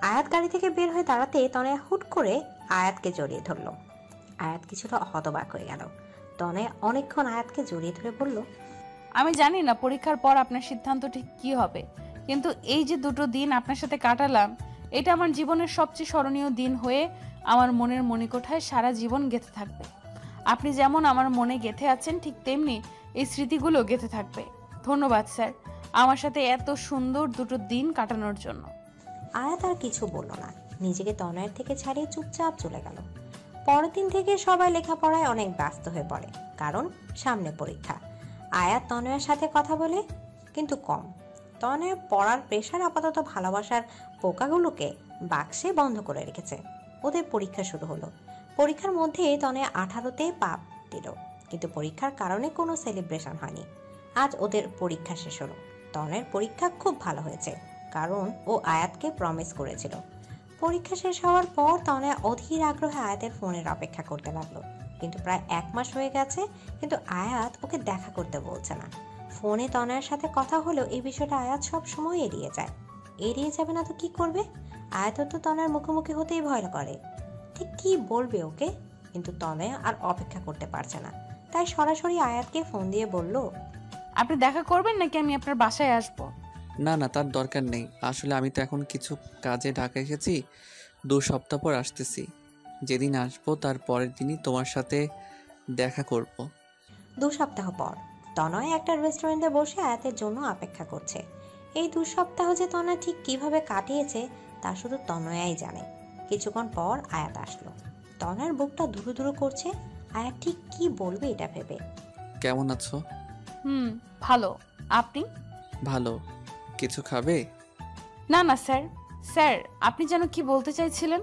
আয়াত গাড়ি থেকে বের হয়ে দাঁড়াতে তনয়া হুট করে আয়াতকে জড়িয়ে ধরল। আয়াত কিছুটা হতবাক হয়ে গেল। তনয়া অনেকক্ষণ আয়াতকে জড়িয়ে ধরে বলল, আমি জানি না পরীক্ষার পর আপনার সিদ্ধান্ত ঠিক কি হবে, কিন্তু এই যে 2 দিন আপনার সাথে কাটালাম, এটা আমার জীবনের সবচেয়ে স্মরণীয় দিন হয়ে আমার মনের মণিকোঠায় সারা জীবন গেঁথে থাকবে। আপনি যেমন আমার মনে গেঁথে আছেন, ঠিক তেমনি এই স্মৃতিগুলো গেঁথে থাকবে। ধন্যবাদ স্যার আমার সাথে এত সুন্দর 2 দিন কাটানোর জন্য। আয়াত আর কিছু বলল না, নিজেকে তনয়ের থেকে ছাড়িয়ে চুপচাপ চলে গেল। পরের দিন থেকে সবাই লেখাপড়ায় অনেক ব্যস্ত হয়ে পড়ে, কারণ সামনে পরীক্ষা। আয়াত তনয়ের সাথে কথা বলে, কিন্তু কম। তনয় পড়ার প্রেশার আপাতত ভালোবাসার পোকাগুলোকে বাক্সে বন্ধ করে রেখেছে। ওদের পরীক্ষা শুরু হলো। পরীক্ষার মধ্যে তনয় 18তে পা দিল, কিন্তু পরীক্ষার কারণে কোনো সেলিব্রেশন হয়নি। আজ ওদের পরীক্ষা শেষ হলো। তনয়ের পরীক্ষা খুব ভালো হয়েছে, কারণ ও আয়াতকে প্রমিস করেছিল। পরীক্ষা শেষ হওয়ার পর তনয়া অধীর আগ্রহে আয়াতের ফোনের অপেক্ষা করতে লাগলো। কিন্তু প্রায় 1 মাস হয়ে গেছে, কিন্তু আয়াত ওকে দেখা করতে বলছে না। ফোনে তনয়ার সাথে কথা হলেও এই বিষয়টা আয়াত সব সময় এড়িয়ে যায়। এড়িয়ে যাবে না তো কি করবে? আয়াত তো তনয়ার মুখোমুখি হতেই ভয় করে। ঠিক কি বলবে ওকে? কিন্তু তনয়া আর অপেক্ষা করতে পারছে না, তাই সরাসরি আয়াতকে ফোন দিয়ে বলল, আপনি দেখা করবেন নাকি আমি আপনার বাসায় আসব? না না, তার দরকার নেই। আসলে আমি তো এখন কিছু কাজে ঢাকা এসেছি, 2 সপ্তাহ পর আসতেছি। যেদিন আসবো তার পরের দিনই তোমার সাথে দেখা করব। 2 সপ্তাহ পর তনয় একটা রেস্টুরেন্টে বসে আয়াতের জন্য অপেক্ষা করছে। এই 2 সপ্তাহ যে তনয় ঠিক কিভাবে কাটিয়েছে তা শুধু তনয়াই জানে। কিছুক্ষণ পর আয়াত আসলো। তনয়ের বুকটা দুরু দুরু করছে। আয়াত ঠিক কি বলবে এটা ভেবে। কেমন আছো? ভালো। আপনি? ভালো। কিছু খাবে? না না স্যার। স্যার, আপনি যেন কি বলতে চাইছিলেন?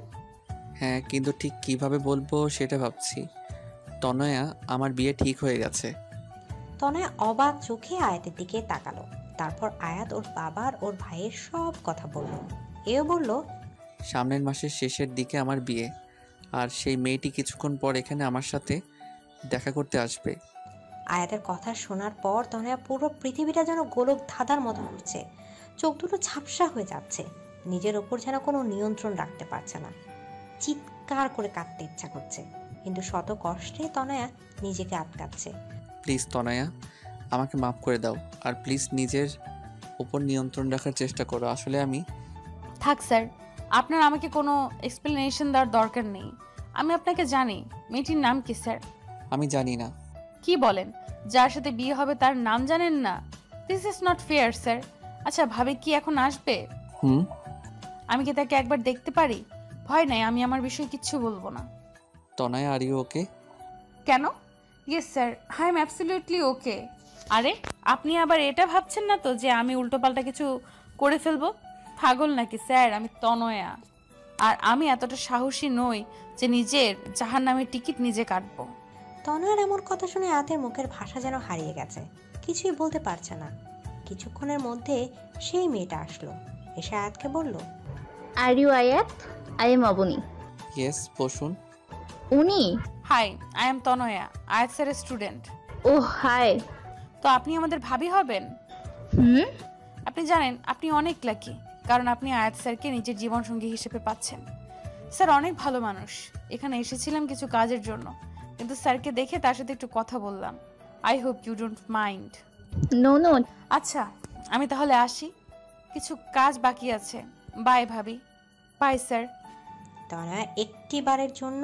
হ্যাঁ, কিন্তু ঠিক কিভাবে বলবো সেটা ভাবছি। তনয়া, আমার বিয়ে ঠিক হয়ে গেছে। তনয়া অবাক চোখে আয়াতের দিকে তাকালো। তারপর আয়াত ওর বাবা আর ওর ভাইয়ের সব কথা বলল। এও বলল, সামনের মাসের শেষের দিকে আমার বিয়ে, আর সেই মেয়েটি কিছুক্ষণ পর এখানে আমার সাথে দেখা করতে আসবে। আয়াতের কথা শোনার পর তনয়া পুরো পৃথিবীটা যেন গোলক ধাঁধার মতো ঘুরছে। চোখ দুটো ঝাপসা হয়ে যাচ্ছে। নিজের ওপর যেন কোনো নিয়ন্ত্রণ রাখতে পারছে না। চিৎকার করে কাঁদতে ইচ্ছা করছে, কিন্তু শত কষ্টে তনয়া নিজেকে আটকাচ্ছে। প্লিজ তনয়া, আমাকে মাফ করে দাও, আর প্লিজ নিজের উপর নিয়ন্ত্রণ রাখার চেষ্টা করো। আসলে আমি... থাক স্যার, আপনার আমাকে কোনো এক্সপ্লেনেশন দেওয়ার দরকার নেই। আমি আপনাকে জানি। মেয়েটির নাম কি স্যার? আমি জানি না। কি বলেন? যার সাথে বিয়ে হবে তার নাম জানেন না? This is not fair sir. আচ্ছা, ভাবি কি এখন আসবে? আমি কি তাকে একবার দেখতে পারি? ভয় নাই, আমি আমার বিষয়ে কিচ্ছু বলবো না। তনয়া, আর ইউ ওকে? কেন? Yes sir, I am absolutely ওকে। আরে, আপনি আবার এটা ভাবছেন না তো যে আমি উল্টোপাল্টা কিছু করে ফেলবো? পাগল নাকি স্যার? আমি তনয়া, আর আমি এতটা সাহসী নই যে নিজের জাহান্নামের টিকিট নিজে কাটবো। তনয়ার এমন কথা শুনে আয়াতের মুখের ভাষা যেন হারিয়ে গেছে। কিছুই বলতে পারছে না। কিছুক্ষণের মধ্যে সেই মেয়েটা আসলো। এসে আয়াতকে বলল, are you Ayat? I am Abani. Yes, বসুন। উনি? হাই, আই এম তনয়া, আয়াত স্যারের স্টুডেন্ট। ও হাই। তো আপনি আমাদের ভাবি হবেন? আপনি জানেন আপনি অনেক লাকি, কারণ আপনি আয়াত স্যারকে নিজের জীবনসঙ্গী হিসেবে পাচ্ছেন। স্যার অনেক ভালো মানুষ। এখানে এসেছিলাম কিছু কাজের জন্য, কিন্তু স্যারকে দেখে তার সাথে একটু কথা বললাম। I hope you don't mind. No no. আচ্ছা, আমি তাহলে আসি, কিছু কাজ বাকি আছে। বাই ভাবি। By sir. তনয়া একটিবারের জন্য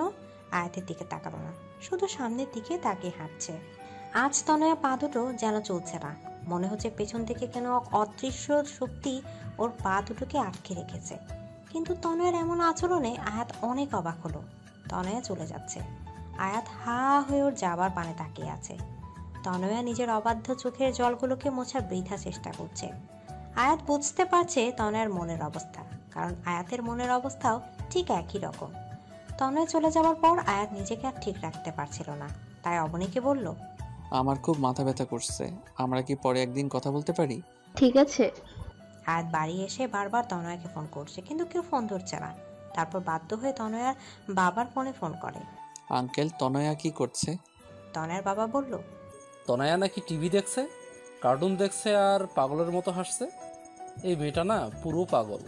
আয়াতের দিকে তাকালো না, শুধু সামনের দিকে তাকিয়ে হাঁটছে। আজ তনয়া পা দুটো যেন চলছে না। মনে হচ্ছে পেছন থেকে কেন অদৃশ্য শক্তি ওর পা দুটোকে আটকে রেখেছে। কিন্তু তনয়ার এমন আচরণে আয়াত অনেক অবাক হলো। তনয়া চলে যাচ্ছে। আয়াত হা হয়ে ওর যাবার পানে তাকিয়ে আছে। তনয়া নিজের অবাধ্য চোখের জলগুলোকে মোছার বৃথা চেষ্টা করছে। আয়াত বুঝতে পারছে তনয়ার মনের অবস্থা, কারণ আয়াতের মনের অবস্থাও ঠিক একই রকম। তনয়া চলে যাওয়ার পর আয়াত নিজেকে আর ঠিক রাখতে পারছিল না, তাই অবনীকে বলল, আমার খুব মাথা ব্যথা করছে, আমরা কি পরে একদিন কথা বলতে পারি? ঠিক আছে। আয়াত বাড়ি এসে বারবার তনয়াকে ফোন করছে, কিন্তু কেউ ফোন ধরছে না। তারপর বাধ্য হয়ে তনয়ার বাবার ফোনে ফোন করে। আঙ্কেল, তনয়া কি করছে? তনয়ার বাবা বলল, তনয়া নাকি টিভি দেখছে, কার্টুন দেখছে আর পাগলের মতো হাসছে। এই মেয়েটা না পুরো পাগল।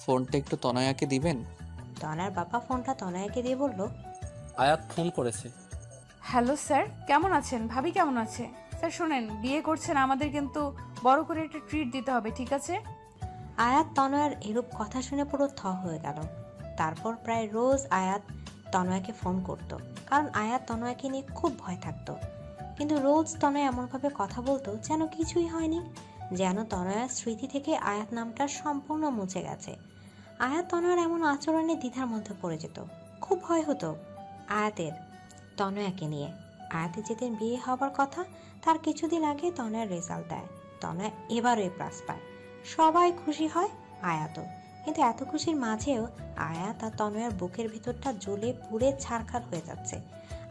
ফোনটা একটু তনয়াকে দিবেন? তনয়ার বাবা ফোনটা তনয়াকে দিয়ে বলল, আয়াত ফোন করেছে। হ্যালো স্যার, কেমন আছেন? ভাবি কেমন আছে? স্যার শোনেন, বিয়ে করছেন, আমাদের কিন্তু বড় করে একটা ট্রিট দিতে হবে, ঠিক আছে? আয়াত তনয়ার এরূপ কথা শুনে পুরো থ হয়ে গেল। তারপর প্রায় রোজ আয়াত তনয়াকে ফোন করত, কারণ আয়াত তনয়াকে নিয়ে খুব ভয় থাকতো। কিন্তু রোজ তনয়া এমনভাবে কথা বলতো যেন কিছুই হয়নি, যেন তনয়ার স্মৃতি থেকে আয়াত নামটা সম্পূর্ণ মুছে গেছে। আয়াত তনয়ার এমন আচরণে দ্বিধার মধ্যে পড়ে যেত। খুব ভয় হতো আয়াতের তনয়াকে নিয়ে। আয়াতের যেদিন বিয়ে হবার কথা তার কিছুদিন আগে তনয়ার রেজাল্ট দেয়। তনয়া এবারও এ প্লাস পায়। সবাই খুশি হয়, আয়াতও। কিন্তু এত খুশির মাঝেও আয়াত আর তনয়ার বুকের ভিতরটা জ্বলে পুড়ে ছারখার হয়ে যাচ্ছে।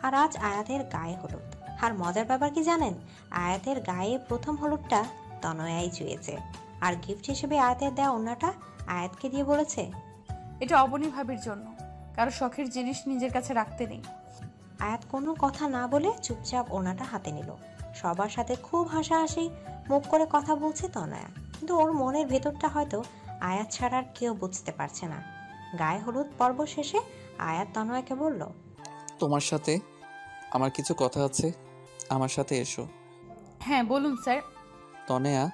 আর আজ আয়াতের গায়ে হলুদ, আর মজার ব্যাপার কি জানেন, আয়াতের গায়ে প্রথম হলুদটা তনয়াই ছুঁয়েছে, আর গিফট হিসেবে আয়াতের দেওয়া ওড়নাটা আয়াতকে দিয়ে বলেছে, এটা অবনী ভাবির জন্য, কারো শখের জিনিস নিজের কাছে রাখতে নেই। আয়াত কোনো কথা না বলে চুপচাপ ওড়নাটা হাতে নিল। সবার সাথে খুব হাসাহাসি মুখ করে কথা বলছে তনয়া, কিন্তু ওর মনের ভেতরটা হয়তো আয়াত ছাড়া আর কেউ বুঝতে পারছে না। গায়ে হলুদ পর্ব শেষে আয়াত তনয়াকে বলল, তোমার সাথে আমার কিছু কথা আছে, আমার সাথে এসো। হ্যাঁ বলুন স্যার। তনয়া,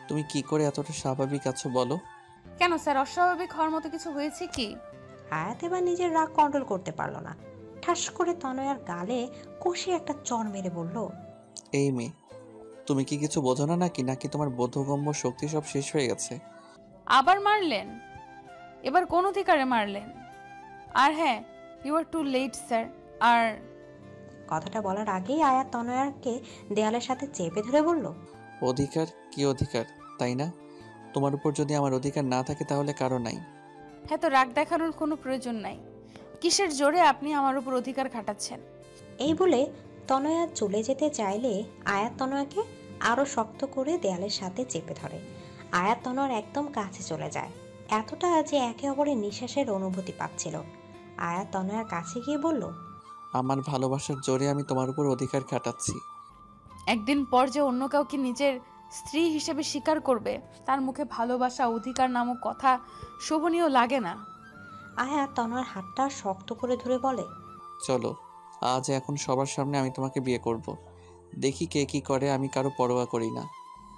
তুমি কি করে এতটা স্বাভাবিক আছো বলো? কেন স্যার, অস্বাভাবিক হওয়ার মতো কিছু হয়েছে কি? আয়াত এবার নিজের রাগ কন্ট্রোল করতে পারলো না, ঠাস করে তনয়ার গালে কষে একটা চড় মেরে বলল, এই মেয়ে, তুমি কি কিছু বোঝো না নাকি? নাকি তোমার বোধগম্য শক্তি সব শেষ হয়ে গেছে? আবার মারলেন? এবার কোন অধিকারে মারলেন? আর হ্যাঁ, you are too late sir. আর কথাটা বলার আগেই আয়াত তনয়াকে দেয়ালের সাথে চেপে ধরে বলল, অধিকার? কি অধিকার, তাই না? তোমার উপর যদি আমার অধিকার না থাকে তাহলে কারো নাই। হ্যাঁ, তো রাগ দেখানোর কোনো প্রয়োজন নাই। কিসের জোরে আপনি আমার উপর অধিকার খাটাচ্ছেন? এই বলে তনয়া চলে যেতে চাইলে আয়াত তনয়াকে আরো শক্ত করে দেয়ালের সাথে চেপে ধরে। আয়াত তনয়ার একদম কাছে চলে যায়, এতটা যে একে অপরের নিঃশ্বাসের অনুভূতি পাচ্ছিল। আয়াত তনয়ার কাছে গিয়ে বলল, আমার ভালোবাসার জোরে আমি তোমার উপর অধিকার খাটাচ্ছি। একদিন পর যে অন্য কাউকে নিজের স্ত্রী হিসেবে স্বীকার করবে, তার মুখে ভালোবাসা অধিকার নামক কথা শোভনীয় লাগে না। আয়াত তনয়ার হাতটা শক্ত করে ধরে বলে, চলো, আজ এখন সবার সামনে আমি তোমাকে বিয়ে করব। দেখি কে কি করে, আমি কারো পরোয়া করি না।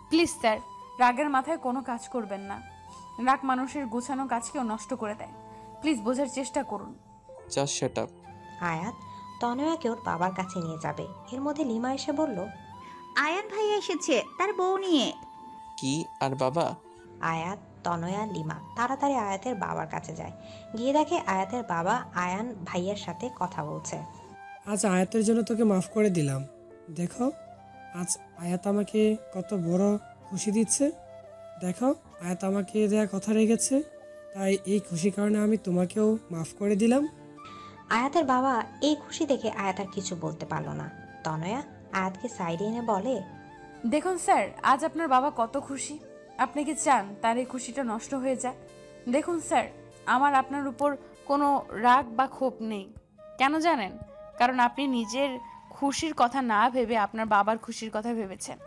প্লিজ স্যার, রাগের মাথায় কোনো কাজ করবেন না। রাগ মানুষের গোছানো কাজকেও নষ্ট করে দেয়। প্লিজ বোঝার চেষ্টা করুন। Just shut up. আয়াত তনয়াকে ওর বাবার কাছে নিয়ে যাবে, এর মধ্যে লিমা এসে বলল, আয়ান ভাই এসেছে তার বউ নিয়ে। কি আর বাবা? আয়াত, তনয়া, লিমা তাড়াতাড়ি আয়াতের বাবার কাছে যায়। গিয়ে দেখে আয়াতের বাবা আয়ান ভাইয়ের সাথে কথা বলছে। আজ আয়াতের জন্য তোকে মাফ করে দিলাম। দেখো আজ আয়াত আমাকে কত বড় খুশি দিচ্ছে। দেখো আয়াত আমাকে দেয়া কথা রেখেছে, তাই এই খুশি কারণে আমি তোমাকেও মাফ করে দিলাম। আয়াতের বাবা এই খুশি দেখে আয়াত আর কিছু বলতে পারলো না। তনয়া আয়াতকে সাইডে এনে বলে, দেখুন স্যার, আজ আপনার বাবা কত খুশি। আপনি কি চান তার এই খুশিটা নষ্ট হয়ে যাক? দেখুন স্যার, আমার আপনার উপর কোনো রাগ বা ক্ষোভ নেই। কেন জানেন? কারণ আপনি নিজের খুশির কথা না ভেবে আপনার বাবার খুশির কথা ভেবেছেন।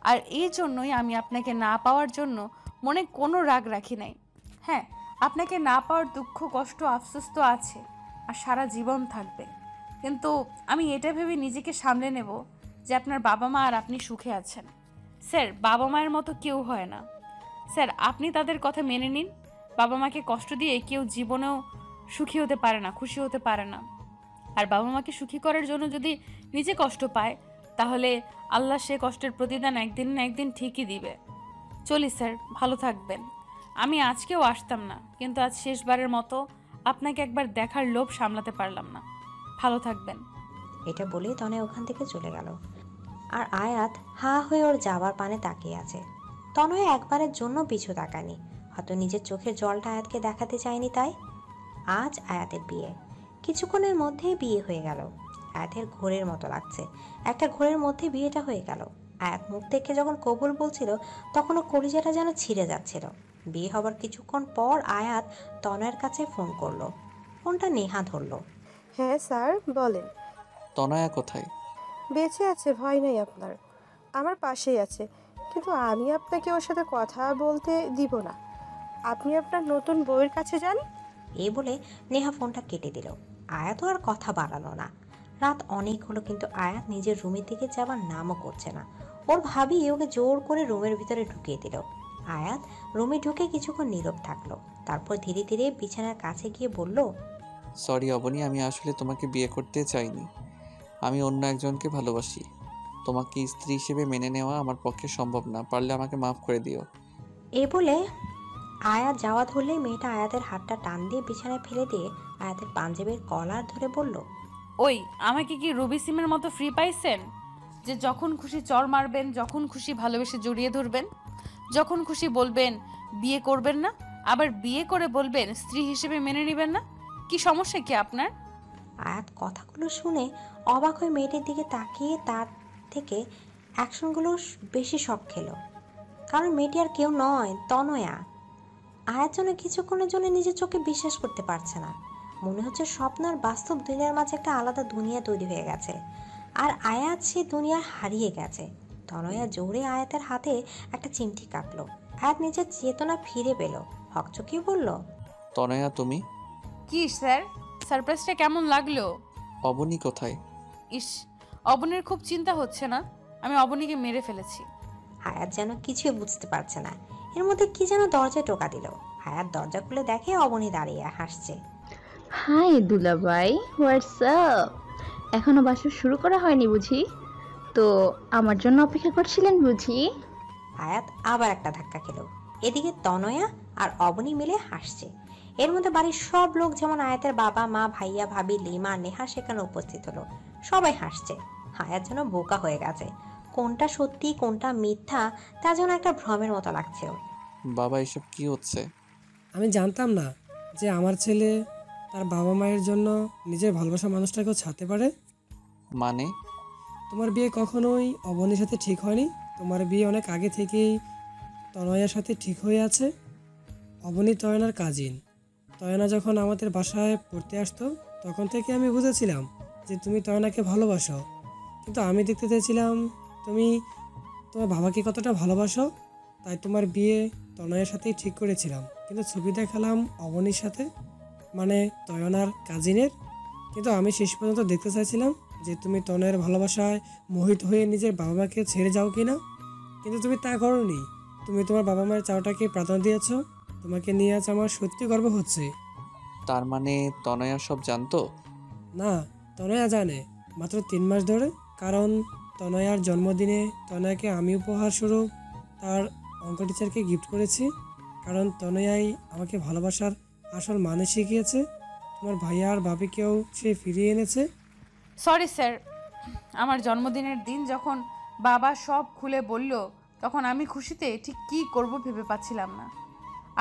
আর এই জন্যই আমি আপনাকে না পাওয়ার জন্য মনে কোনো রাগ রাখি নাই। হ্যাঁ, আপনাকে না পাওয়ার দুঃখ, কষ্ট, আফসোস তো আছে, আর সারা জীবন থাকবে। কিন্তু আমি এটা ভেবে নিজেকে সামলে নেব যে আপনার বাবা মা আর আপনি সুখে আছেন। স্যার, বাবা মায়ের মতো কেউ হয় না। স্যার, আপনি তাদের কথা মেনে নিন। বাবা মাকে কষ্ট দিয়ে কেউ জীবনেও সুখী হতে পারে না, খুশি হতে পারে না। আর বাবা মাকে সুখী করার জন্য যদি নিজে কষ্ট পায়, তাহলে আল্লাহ সে কষ্টের প্রতিদান একদিন না একদিন ঠিকই দিবে। চলি স্যার, ভালো থাকবেন। আমি আজকেও আসতাম না, কিন্তু আজ শেষবারের মতো আপনাকে একবার দেখার লোভ সামলাতে পারলাম না। ভালো থাকবেন। এটা বলেই তনয়া ওখান থেকে চলে গেল। আর আয়াত হা হয়ে ওর যাওয়ার পানে তাকিয়ে আছে। তনয়া একবারের জন্য পিছু তাকায়নি, হয়তো নিজের চোখের জলটা আয়াতকে দেখাতে চায়নি। তাই আজ আয়াতের বিয়ে, কিছুক্ষণের মধ্যেই বিয়ে হয়ে গেল। আয়াতের ঘোরের মতো লাগছে, একটা ঘোরের মধ্যে বিয়েটা হয়ে গেল। আয়াত মুখ থেকে যখন কবুল বলছিল, তখন ও কলিজাটা যেন ছিঁড়ে যাচ্ছিল। বিয়ে হবার কিছুক্ষণ পর আয়াত তনয়ের কাছে ফোন করলো। ফোনটা নেহা ধরলো। হ্যাঁ স্যার বলেন। তনয়া কোথায়? বেঁচে আছে, ভয় নেই আপনার, আমার পাশেই আছে। কিন্তু আমি আপনাকে ওর সাথে কথা বলতে দিব না। আপনি আপনার নতুন বউয়ের কাছে যান। এই বলে নেহা ফোনটা কেটে দিল। আয়াত আর কথা বাড়ালো না। রাত অনেক হলো, কিন্তু আয়াত নিজের রুমের দিকে যাবার নামও করছে না। ওর ভাবি ওকে জোর করে রুমের ভিতরে ঢুকিয়ে দিল। আয়াত রুমে ঢুকে কিছুক্ষণ নীরব থাকলো, তারপর ধীরে ধীরে বিছানার কাছে গিয়ে বলল, সরি অবনী, আমি আসলে তোমাকে বিয়ে করতে চাইনি। আমি অন্য একজনকে ভালোবাসি। তোমাকে স্ত্রী হিসেবে মেনে নেওয়া আমার পক্ষে সম্ভব না, পারলে আমাকে মাফ করে দিও। এই বলে আয়াত যাওয়া ধরলেই মেয়েটা আয়াতের হাতটা টান দিয়ে বিছানায় ফেলে দিয়ে আয়াতের পাঞ্জাবির কলার ধরে বলল, ওই আমাকে কি রবি সিমের মতো ফ্রি পাইছেন যে যখন খুশি চর মারবেন, যখন খুশি ভালোবেসে জড়িয়ে ধরবেন, যখন খুশি বলবেন বিয়ে করবেন না, আবার বিয়ে করে বলবেন স্ত্রী হিসেবে মেনে নেবেন না? কি সমস্যা কি আপনার? আয়াত কথাগুলো শুনে অবাক হয়ে মেয়েটির দিকে তাকিয়ে তার থেকে অ্যাকশনগুলো বেশি শক খেলো, কারণ মেয়েটি আর কেউ নয়, তনয়া। আয়াত যেন কিছুক্ষণের জন্য নিজের চোখে বিশ্বাস করতে পারছে না। মনে হচ্ছে স্বপ্ন আর বাস্তব দুনিয়ার মাঝে একটা আলাদা দুনিয়া তৈরি হয়ে গেছে, আর আয়াত সে দুনিয়া হারিয়ে গেছে। তনয়া জোরে আয়াতের হাতে একটা চিমটি কাটলো। আয়াত নিজের চেতনা ফিরে পেল, হকচকিয়ে বলল, তনয়া তুমি? কি স্যার, সারপ্রাইজটা কেমন লাগলো? অবনী কোথায়? ইস, অবনীর খুব চিন্তা হচ্ছে না? আমি অবনীকে মেরে ফেলেছি। আয়াত যেন কিছুই বুঝতে পারছে না। এর মধ্যে কি যেন দরজায় টোকা দিল। আয়াত দরজা খুলে দেখে অবনী দাঁড়িয়ে হাসছে। হাই দুলাভাই, হোয়াটসঅ্যাপ? এখনো বাসা শুরু করা হয়নি বুঝি? তো আমার জন্য অপেক্ষা করছিলেন বুঝি? আয়াত আবার একটা ধাক্কা খেল। এদিকে তনয়া আর অবনী মিলে হাসছে। এর মধ্যে বাড়ির সব লোক, যেমন আয়াতের বাবা মা, ভাইয়া ভাবি, লিমা, নেহা সেখানে উপস্থিত হলো। সবাই হাসছে। আয়াত যেন বোকা হয়ে গেছে। কোনটা সত্যি কোনটা মিথ্যা তা যেন একটা ভ্রমের মতো লাগছে ওর। বাবা, এসব কি হচ্ছে? আমি জানতাম না যে আমার ছেলে তার বাবা মায়ের জন্য নিজের ভালোবাসা মানুষটাকেও ছাড়তে পারে। মানে? তোমার বিয়ে কখনোই অবনীর সাথে ঠিক হয়নি। তোমার বিয়ে অনেক আগে থেকেই তনয়ার সাথে ঠিক হয়ে আছে। অবনী তয়নার কাজিন। তয়না যখন আমাদের বাসায় পড়তে আসতো তখন থেকে আমি বুঝেছিলাম যে তুমি তয়নাকে ভালোবাসো, কিন্তু আমি দেখতে চেয়েছিলাম তুমি তোমার বাবাকে কতটা ভালোবাসো। তাই তোমার বিয়ে তনয়ের সাথেই ঠিক করেছিলাম, কিন্তু ছবি দেখালাম অবনীর সাথে, মানে তয়নার কাজিনের। কিন্তু আমি শেষ পর্যন্ত দেখতে চাইছিলাম যে তুমি তনয়ের ভালোবাসায় মোহিত হয়ে নিজের বাবা মাকে ছেড়ে যাও কিনা, কিন্তু তুমি তা করোনি। তুমি তোমার বাবা মায়ের চাওয়াটাকে প্রাধান্য দিয়েছো। তোমাকে নিয়ে আজ আমার সত্যি গর্ব হচ্ছে। তার মানে তনয়া সব জানতো? না, তনয়া জানে মাত্র 3 মাস ধরে, কারণ তনয়ার জন্মদিনে তনয়াকে আমি উপহার স্বরূপ তার অঙ্ক টিচারকে গিফট করেছি, কারণ তনয়াই আমাকে ভালোবাসার আসল মানে শিখিয়েছে। তোমার ভাইয়া আর ভাবিকেও সে ফিরিয়ে এনেছে। সরি স্যার, আমার জন্মদিনের দিন যখন বাবা সব খুলে বলল তখন আমি খুশিতে ঠিক কী করব ভেবে পাচ্ছিলাম না।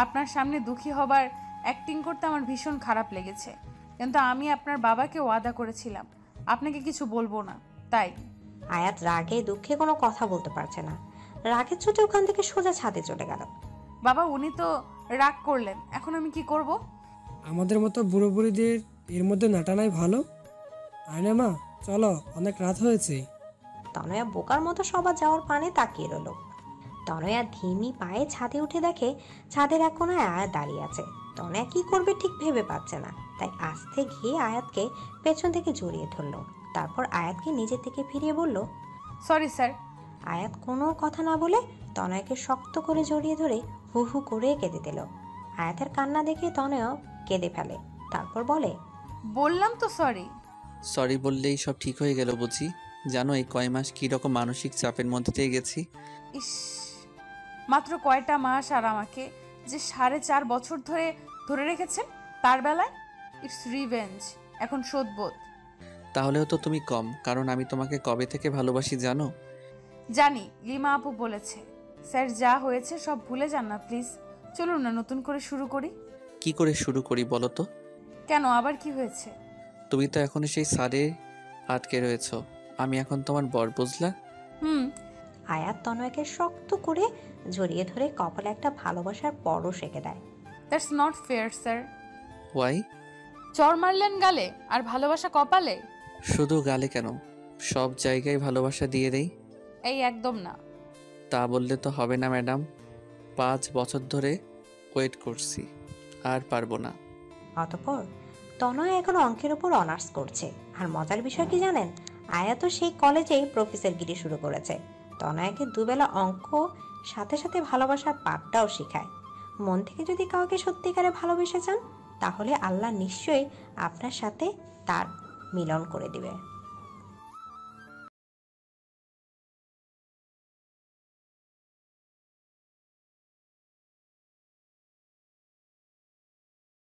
আপনার সামনে দুঃখী হবার অ্যাক্টিং করতে আমার ভীষণ খারাপ লেগেছে, কিন্তু আমি আপনার বাবাকে ওয়াদা করেছিলাম আপনাকে কিছু বলবো না, তাই। আয়াত রাগে দুঃখে কোনো কথা বলতে পারছে না। রাগের চোটে ওখান থেকে সোজা ছাদে চলে গেল। বাবা, উনি তো রাগ করলেন, এখন আমি কি করব? আমাদের মতো বুড়ো বুড়িদের এর মধ্যে নাটানাই ভালো। আয়না মা, চলো, অনেক রাত হয়েছে। তনয়া বোকার মতো সবার যাওয়ার পানে তাকিয়ে রইল। তনয়া ধিমি পায়ে ছাদে উঠে দেখে ছাদের এক কোনায় আয়াত দাঁড়িয়ে আছে। তনয়া কি করবে ঠিক ভেবে পাচ্ছে না, তাই আস্তে গিয়ে আয়াতকে পেছন থেকে জড়িয়ে ধরল। তারপর আয়াতকে নিজের থেকে ফিরিয়ে বলল, সরি স্যার। আয়াত কোনো কথা না বলে তনয়াকে শক্ত করে জড়িয়ে ধরে হু হু করে কেঁদে দিল। আয়াতের কান্না দেখে তনয়া কেঁদে ফেলে, তারপর বলে, বললাম তো সরি। সরি বললেই সব ঠিক হয়ে গেল বুঝি? জানো এই কয় মাস কীরকম মানসিক চাপের মধ্যে দিয়ে গেছি। ইস, মাত্র কয়টা মাস, আর আমাকে যে 4.5 বছর ধরে রেখেছেন তার বেলায়। ইটস রিভেঞ্জ, এখন শোধবোধ। তাহলেও তো তুমি কম, কারণ আমি তোমাকে কবে থেকে ভালোবাসি জানো? জানি, লিমা আপু বলেছে। স্যার, যা হয়েছে সব ভুলে যান না প্লিজ। চলুন না নতুন করে শুরু করি। কি করে শুরু করি বলো তো? কেন, আবার কি হয়েছে? তুমি তো এখনো সেই সারে আটকে রয়েছো। আমি এখন তোমার বর, বুঝলা? আয়াত তনয়াকে শক্ত করে জড়িয়ে ধরে কপালে একটা ভালোবাসার পরশ এঁকে দেয়। That's not fair sir. Why? চর মারলেন গালে আর ভালোবাসা কপালে? শুধু গালে কেন, সব জায়গায় ভালোবাসা দিয়ে দেই। এই একদম না। তা বললে তো হবে না ম্যাডাম। 5 বছর ধরে ওয়েট করছি, আর পারবো না। অতঃপর তনয়া এখন অঙ্কের উপর অনার্স করছে। আর মজার বিষয় কি জানেন, আয়াত সেই কলেজেই প্রফেসরগিরি শুরু করেছে। তনয়াকে দুবেলা অঙ্ক, সাথে সাথে ভালোবাসার পাঠটাও শেখায়। মন থেকে যদি কাউকে সত্যিকারে ভালোবেসে চান, তাহলে আল্লাহ নিশ্চয়ই আপনার সাথে তার মিলন করে দিবে।